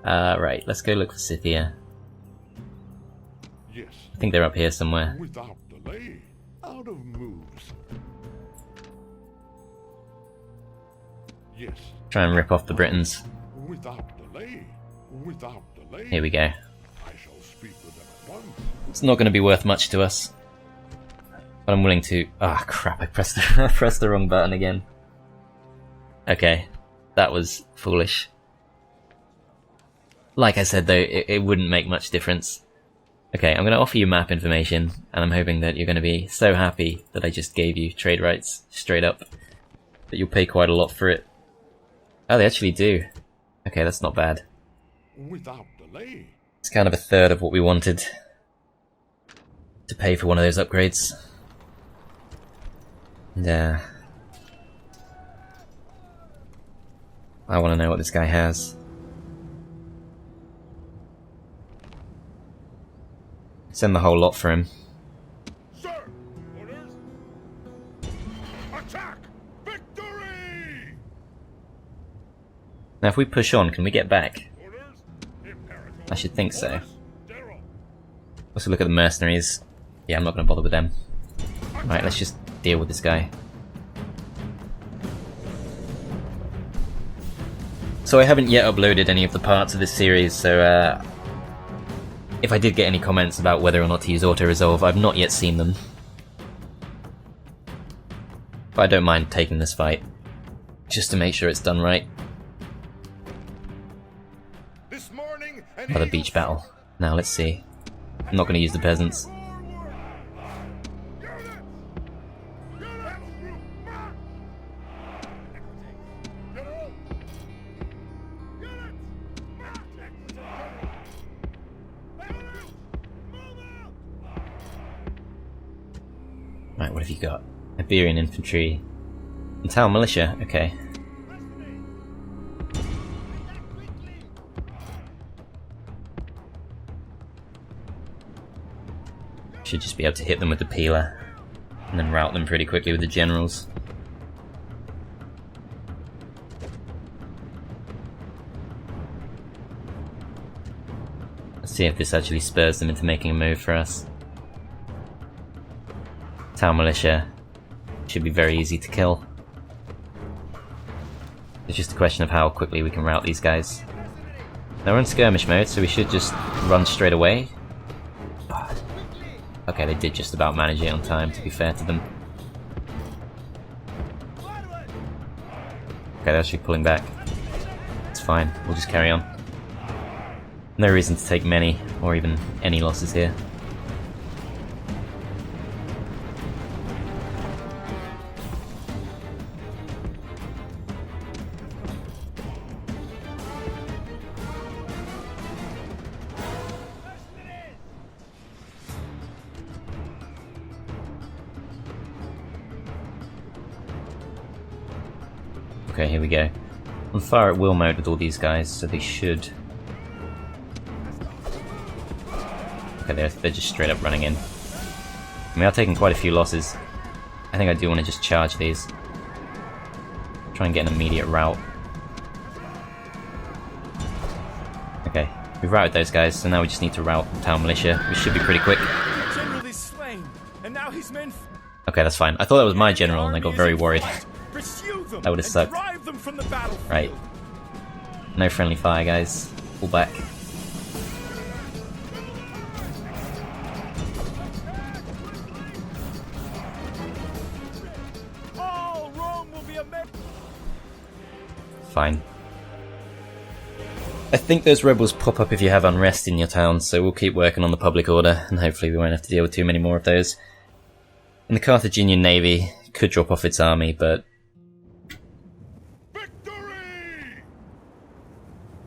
Right, let's go look for Scythia. Yes. I think they're up here somewhere. Without delay. Out of move, sir. Yes. Try and rip off the Britons. Without delay. Without delay. Here we go. I shall speak with them at once. It's not going to be worth much to us. But I'm willing to... Ah, crap, I pressed the wrong button again. Okay, that was foolish. Like I said though, it wouldn't make much difference. Okay, I'm going to offer you map information, and I'm hoping that you're going to be so happy that I just gave you trade rights, straight up, that you'll pay quite a lot for it. Oh, they actually do. Okay, that's not bad. Without delay. It's kind of a third of what we wanted to pay for one of those upgrades. And, I want to know what this guy has. Send the whole lot for him. Sir! Orders! Attack! Victory! Now if we push on, can we get back? Orders! Imperial. I should think so. Orders! General. Let's look at the mercenaries. Yeah, I'm not going to bother with them. Right, let's just deal with this guy. So I haven't yet uploaded any of the parts of this series, so if I did get any comments about whether or not to use auto-resolve, I've not yet seen them. But I don't mind taking this fight, just to make sure it's done right. This morning, Another beach battle. Now let's see. I'm not going to use the peasants. Right, what have you got? Iberian infantry. And town militia, okay. Should just be able to hit them with the peeler. And then rout them pretty quickly with the generals. Let's see if this actually spurs them into making a move for us. Town militia should be very easy to kill. It's just a question of how quickly we can rout these guys. Now we're in skirmish mode, so we should just run straight away. Okay, they did just about manage it on time, to be fair to them. Okay, they're actually pulling back. It's fine, we'll just carry on. No reason to take many, or even any losses here. Okay, here we go. On fire at will mode with all these guys, so they should... Okay, they're just straight up running in. We are taking quite a few losses. I think I do want to just charge these. Try and get an immediate rout. Okay, we've routed those guys, so now we just need to rout the town militia, which should be pretty quick. General is slain, and now his men. Okay, that's fine. I thought that was my general, and I got very worried. That would have sucked. Right. No friendly fire, guys. Pull back. Fine. I think those rebels pop up if you have unrest in your town, so we'll keep working on the public order, and hopefully we won't have to deal with too many more of those. And the Carthaginian navy could drop off its army, but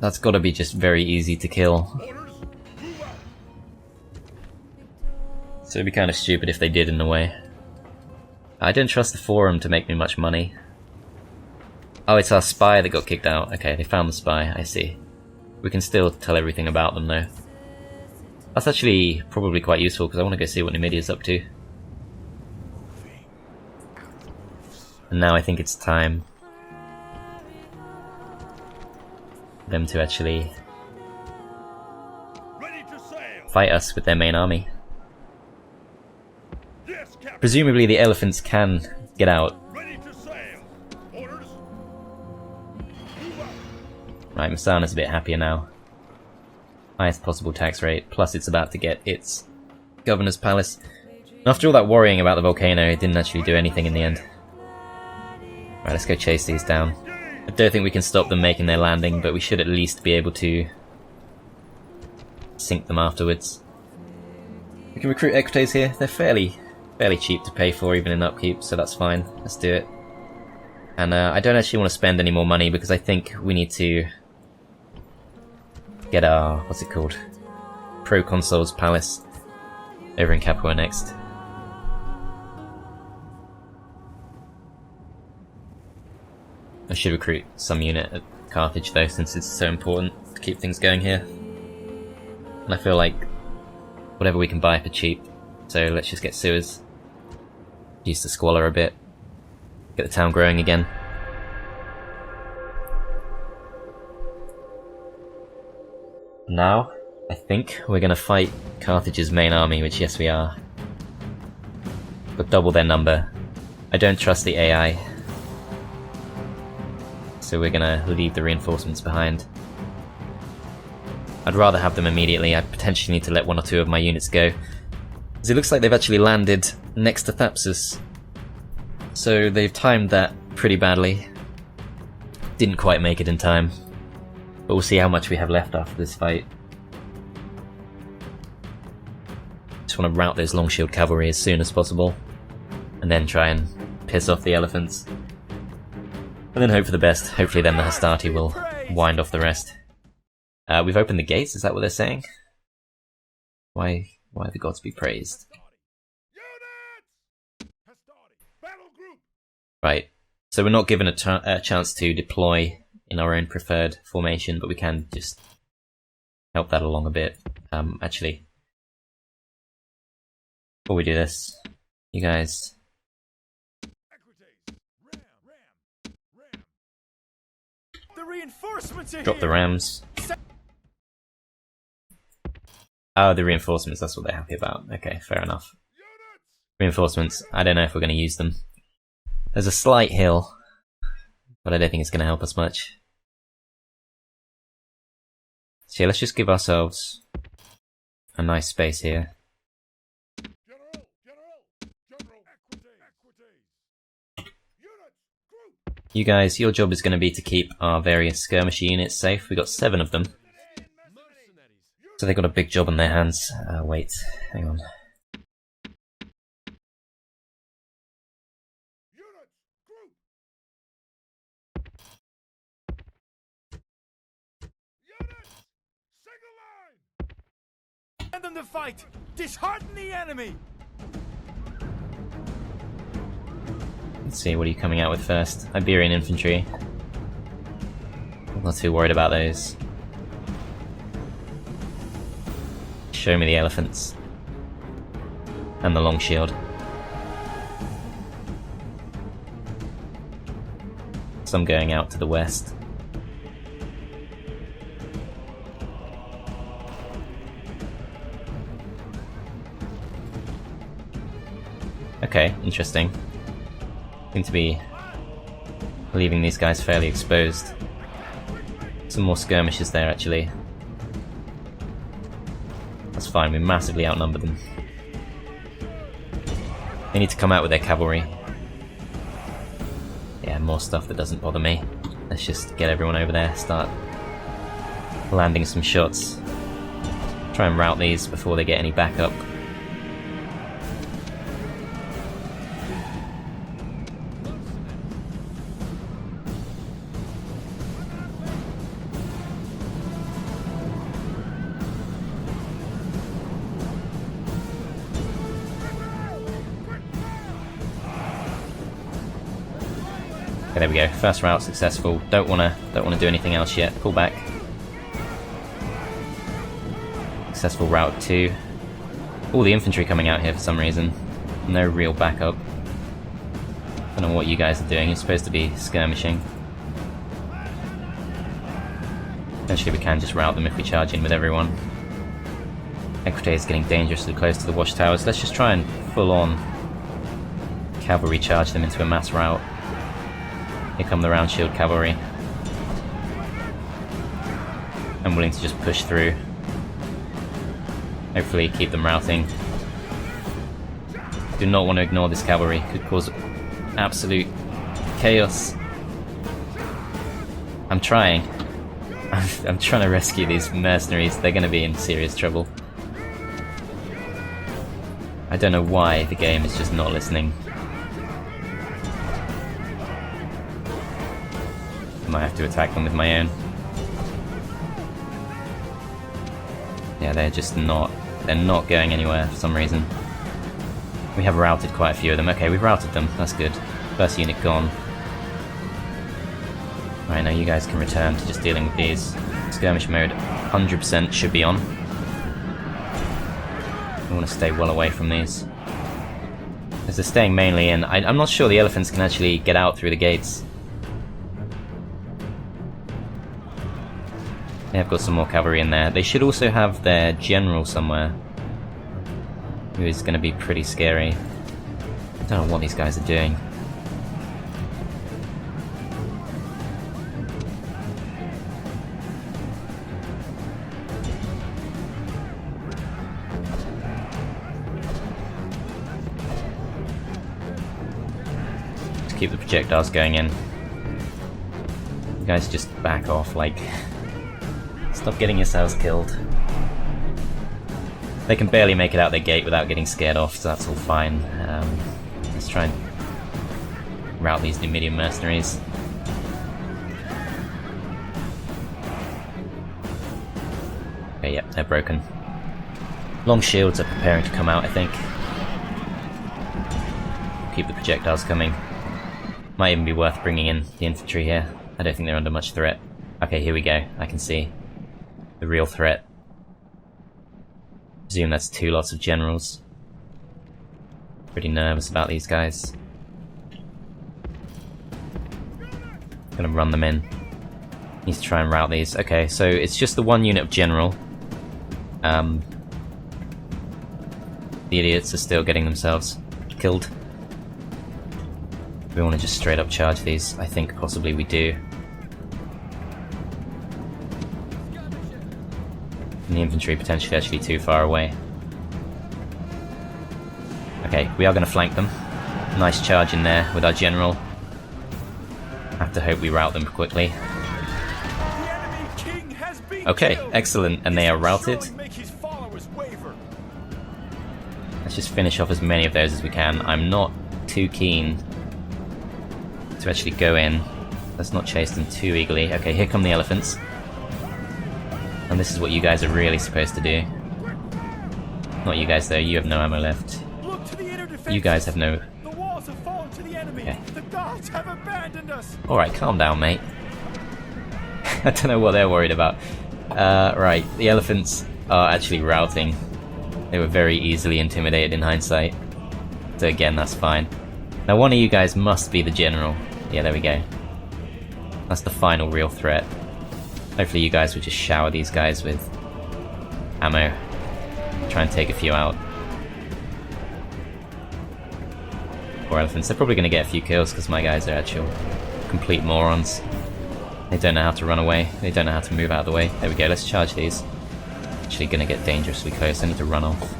that's got to be just very easy to kill. So it'd be kind of stupid if they did in a way. I don't trust the forum to make me much money. Oh, it's our spy that got kicked out. Okay, they found the spy, I see. We can still tell everything about them though. That's actually probably quite useful because I want to go see what Numidia's up to. And now I think it's time for them to actually fight us with their main army. Yes, Captain. Presumably the elephants can get out. Ready to sail. Orders. Right, Masana's a bit happier now. Highest possible tax rate, plus it's about to get its governor's palace. And after all that worrying about the volcano, it didn't actually do anything in the end. Right, let's go chase these down. I don't think we can stop them making their landing, but we should at least be able to sink them afterwards. We can recruit equites here. They're fairly cheap to pay for, even in upkeep, so that's fine. Let's do it. And I don't actually want to spend any more money because I think we need to get our, what's it called? Proconsul's palace over in Capua next. I should recruit some unit at Carthage though, since it's so important to keep things going here. And I feel like whatever we can buy for cheap. So let's just get sewers. Use the squalor a bit. Get the town growing again. Now, I think we're gonna fight Carthage's main army, which yes we are. Got double their number. I don't trust the AI. So we're gonna leave the reinforcements behind. I'd rather have them immediately. I potentially need to let 1 or 2 of my units go. Because it looks like they've actually landed next to Thapsus. So they've timed that pretty badly. Didn't quite make it in time. But we'll see how much we have left after this fight. Just want to rout those long shield cavalry as soon as possible. And then try and piss off the elephants. And then hope for the best. Hopefully then the Hastati will wind off the rest. We've opened the gates, is that what they're saying? Why the gods be praised? Right, so we're not given a chance to deploy in our own preferred formation, but we can just help that along a bit. Actually, before we do this, you guys... Drop the rams. Oh, the reinforcements, that's what they're happy about. Okay, fair enough. Reinforcements, I don't know if we're going to use them. There's a slight hill, but I don't think it's going to help us much. So yeah, let's just give ourselves a nice space here. You guys, your job is going to be to keep our various skirmisher units safe. We've got 7 of them. So they've got a big job on their hands. Wait, hang on. Send them to fight! Dishearten the enemy! Let's see, what are you coming out with first? Iberian infantry. I'm not too worried about those. Show me the elephants. And the long shield. Some going out to the west. Okay, interesting. Seem to be leaving these guys fairly exposed. Some more skirmishes there, actually. That's fine, we massively outnumber them. They need to come out with their cavalry. Yeah, more stuff that doesn't bother me. Let's just get everyone over there, start landing some shots. Try and rout these before they get any backup. Okay, there we go. First route successful. Don't wanna do anything else yet. Pull back. Successful route 2. All the infantry coming out here for some reason. No real backup. Don't know what you guys are doing. You're supposed to be skirmishing. Eventually we can just rout them if we charge in with everyone. Equite is getting dangerously close to the watchtowers. Let's just try and full on cavalry charge them into a mass rout. Here come the round shield cavalry. I'm willing to just push through. Hopefully keep them routing. Do not want to ignore this cavalry. Could cause absolute chaos. I'm trying. I'm trying to rescue these mercenaries. They're going to be in serious trouble. I don't know why the game is just not listening. I might have to attack them with my own. Yeah, they're not going anywhere for some reason. We have routed quite a few of them. Okay, we've routed them, that's good. First unit gone. Right, now you guys can return to just dealing with these. Skirmish mode 100% should be on. want to stay well away from these. Because they're staying mainly in. I'm not sure the elephants can actually get out through the gates. They have got some more cavalry in there. They should also have their general somewhere, who is going to be pretty scary. I don't know what these guys are doing. Just keep the projectiles going in. You guys just back off, like... Stop getting yourselves killed. They can barely make it out their gate without getting scared off, so that's all fine. Let's try and rout these Numidian mercenaries. Okay, yep, they're broken. Long shields are preparing to come out, I think. Keep the projectiles coming. Might even be worth bringing in the infantry here. I don't think they're under much threat. Okay, here we go. I can see the real threat. Presume that's 2 lots of generals. Pretty nervous about these guys. Gonna run them in. Need to try and rout these. Okay, so it's just the 1 unit of general. The idiots are still getting themselves killed. We want to just straight up charge these. I think possibly we do. And the infantry potentially actually too far away. Okay, we are going to flank them. Nice charge in there with our general. Have to hope we rout them quickly. Okay, excellent, and they are routed. Let's just finish off as many of those as we can. I'm not too keen to actually go in. Let's not chase them too eagerly. Okay, here come the elephants. And this is what you guys are really supposed to do. Not you guys though, you have no ammo left. You guys have no... The walls have fallen to the enemy. Okay. The gods have abandoned us. Alright, calm down, mate. I don't know what they're worried about. Right, the elephants are actually routing. They were very easily intimidated in hindsight. So again, that's fine. Now one of you guys must be the general. Yeah, there we go. That's the final real threat. Hopefully you guys would just shower these guys with ammo. Try and take a few out. Poor elephants. They're probably going to get a few kills because my guys are actual complete morons. They don't know how to run away. They don't know how to move out of the way. There we go, let's charge these. Actually going to get dangerously close. I need to run off.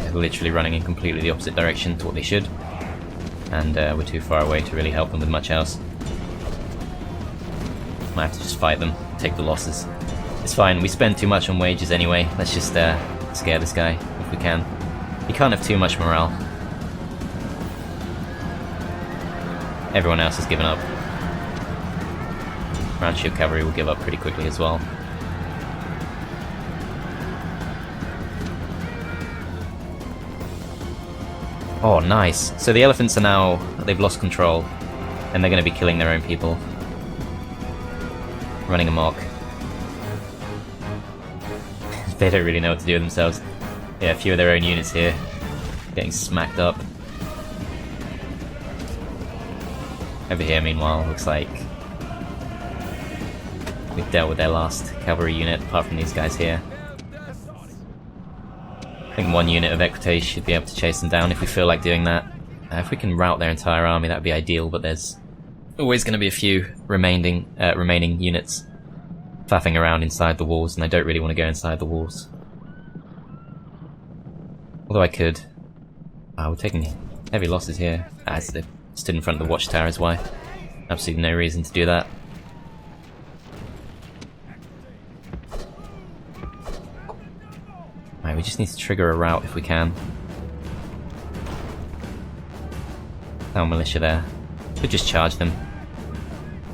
They're literally running in completely the opposite direction to what they should. And we're too far away to really help them with much else. Might have to just fight them, take the losses. It's fine, we spend too much on wages anyway. Let's just scare this guy if we can. He can't have too much morale. Everyone else has given up. Round shield cavalry will give up pretty quickly as well. Oh, nice. So the elephants are now... they've lost control. And they're going to be killing their own people. Running amok. They don't really know what to do with themselves. Yeah, a few of their own units here. Getting smacked up. Over here, meanwhile, looks like we've dealt with their last cavalry unit, apart from these guys here. I think 1 unit of Equites should be able to chase them down if we feel like doing that. If we can rout their entire army, that would be ideal, but there's always going to be a few remaining units faffing around inside the walls, and I don't really want to go inside the walls. Although I could. We're taking heavy losses here. As they stood in front of the watchtower is why. Absolutely no reason to do that. Right, we just need to trigger a rout if we can. Our militia there. Could just charge them.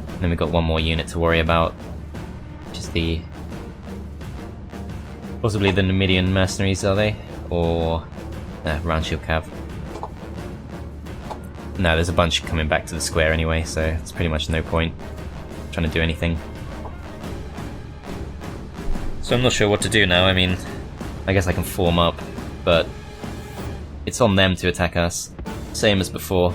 And then we've got 1 more unit to worry about. Just the... possibly the Numidian mercenaries, are they? Or... round shield cav. No, there's a bunch coming back to the square anyway, so it's pretty much no point trying to do anything. So I'm not sure what to do now. I mean, I guess I can form up, but it's on them to attack us. Same as before.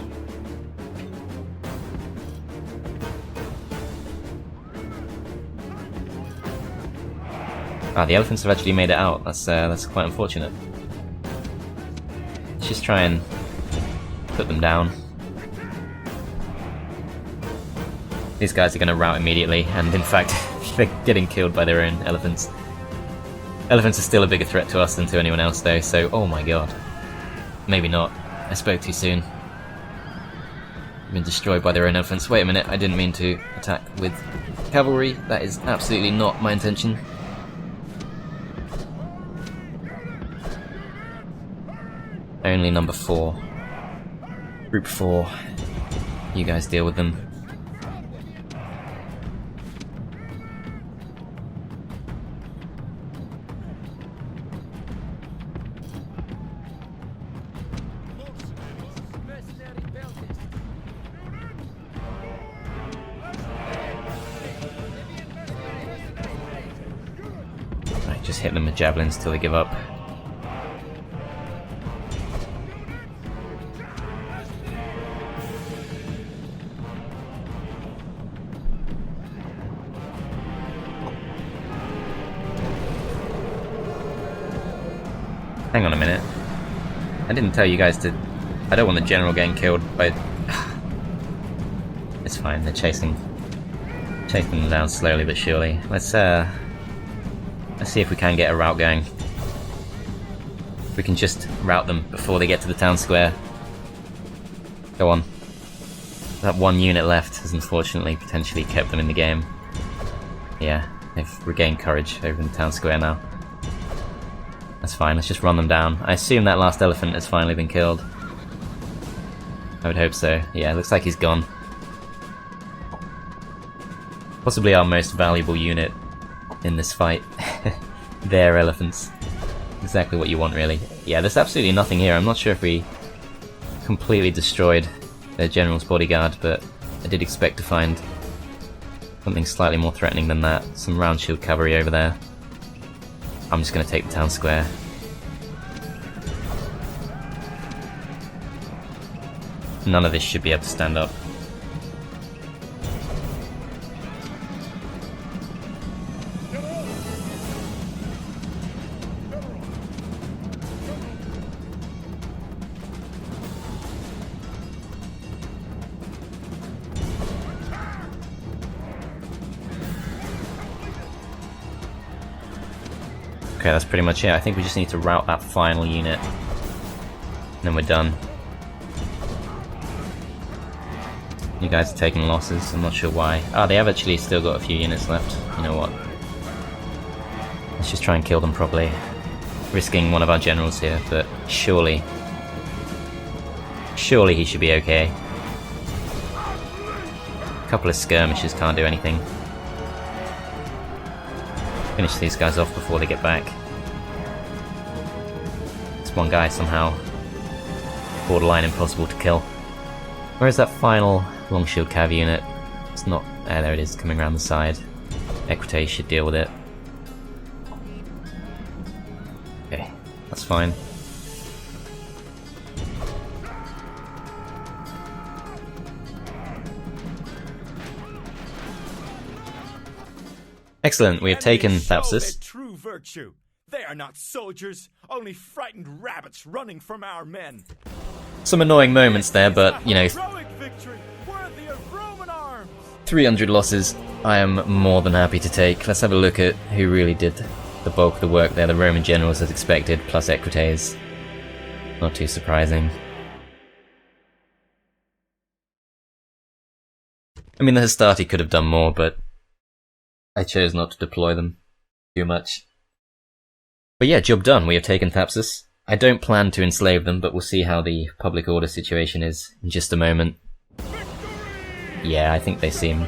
Ah, the elephants have actually made it out. That's quite unfortunate. Let's just try and put them down. These guys are going to rout immediately, and in fact, they're getting killed by their own elephants. Elephants are still a bigger threat to us than to anyone else, though, so oh my god. Maybe not. I spoke too soon. Been destroyed by their own elephants. Wait a minute, I didn't mean to attack with cavalry. That is absolutely not my intention. Only number 4. Group 4. You guys deal with them. Right, just hit them with javelins till they give up. Hang on a minute. I didn't tell you guys to... I don't want the general getting killed by... It's fine, they're chasing them down slowly but surely. Let's see if we can get a rout going. If we can just rout them before they get to the town square. Go on. That one unit left has unfortunately potentially kept them in the game. Yeah, they've regained courage over in the town square now. That's fine, let's just run them down. I assume that last elephant has finally been killed. I would hope so. Yeah, looks like he's gone. Possibly our most valuable unit in this fight. Their elephants. Exactly what you want, really. Yeah, there's absolutely nothing here. I'm not sure if we completely destroyed their general's bodyguard, but I did expect to find something slightly more threatening than that. Some round shield cavalry over there. I'm just going to take the town square. None of this should be able to stand up. Okay, that's pretty much it. I think we just need to rout that final unit. And then we're done. You guys are taking losses, I'm not sure why. Ah, they have actually still got a few units left. You know what? Let's just try and kill them properly. Risking one of our generals here, but surely he should be okay. A couple of skirmishes can't do anything. Finish these guys off before they get back. This one guy somehow borderline impossible to kill. Where's that final long shield cav unit? It's not... there it is, coming around the side. Equites should deal with it. Okay, that's fine. Excellent, we have taken Thapsus. True virtue. They are not soldiers, only frightened rabbits running from our men. Some annoying moments there, but, you know, Heroic victory, worthy of Roman arms. 300 losses I am more than happy to take. Let's have a look at who really did the bulk of the work there. The Roman generals as expected, plus Equites. Not too surprising. I mean, the Hastati could have done more, but I chose not to deploy them too much. But yeah, job done. We have taken Thapsus. I don't plan to enslave them, but we'll see how the public order situation is in just a moment. Yeah, I think they seem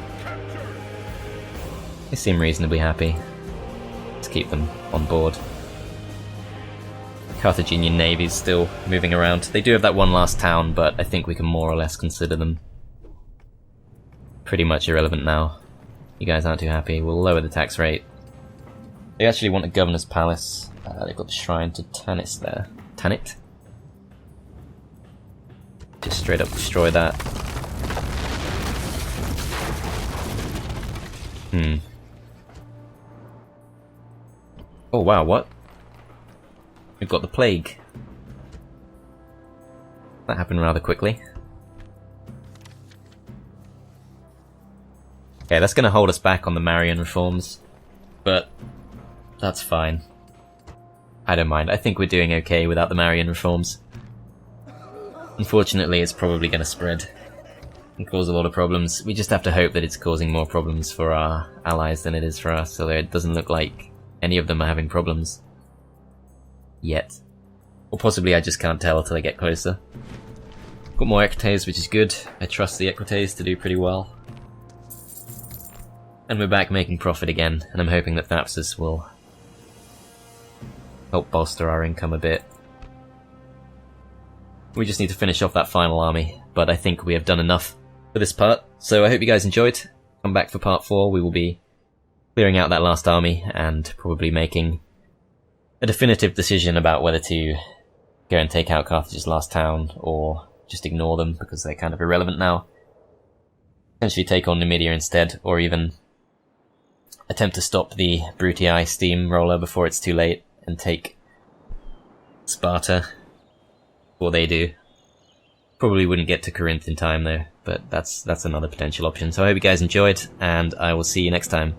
reasonably happy. Let's keep them on board. Carthaginian navy's still moving around. They do have that one last town, but I think we can more or less consider them pretty much irrelevant now. You guys aren't too happy. We'll lower the tax rate. They actually want a governor's palace. They've got the shrine to Tannis there. Tanit? Just straight up destroy that. Oh wow, what? We've got the plague. That happened rather quickly. Okay, that's going to hold us back on the Marian reforms, but that's fine. I don't mind. I think we're doing okay without the Marian reforms. Unfortunately, it's probably going to spread and cause a lot of problems. We just have to hope that it's causing more problems for our allies than it is for us, although it doesn't look like any of them are having problems. Yet. Or possibly I just can't tell until I get closer. Got more equites, which is good. I trust the equites to do pretty well. And we're back making profit again, and I'm hoping that Thapsus will help bolster our income a bit. We just need to finish off that final army, but I think we have done enough for this part. So I hope you guys enjoyed. Come back for part 4, we will be clearing out that last army and probably making a definitive decision about whether to go and take out Carthage's last town or just ignore them because they're kind of irrelevant now. Potentially take on Numidia instead, or even attempt to stop the Brutii steamroller before it's too late and take Sparta before they do. Probably wouldn't get to Corinth in time though, but that's another potential option. So I hope you guys enjoyed, and I will see you next time.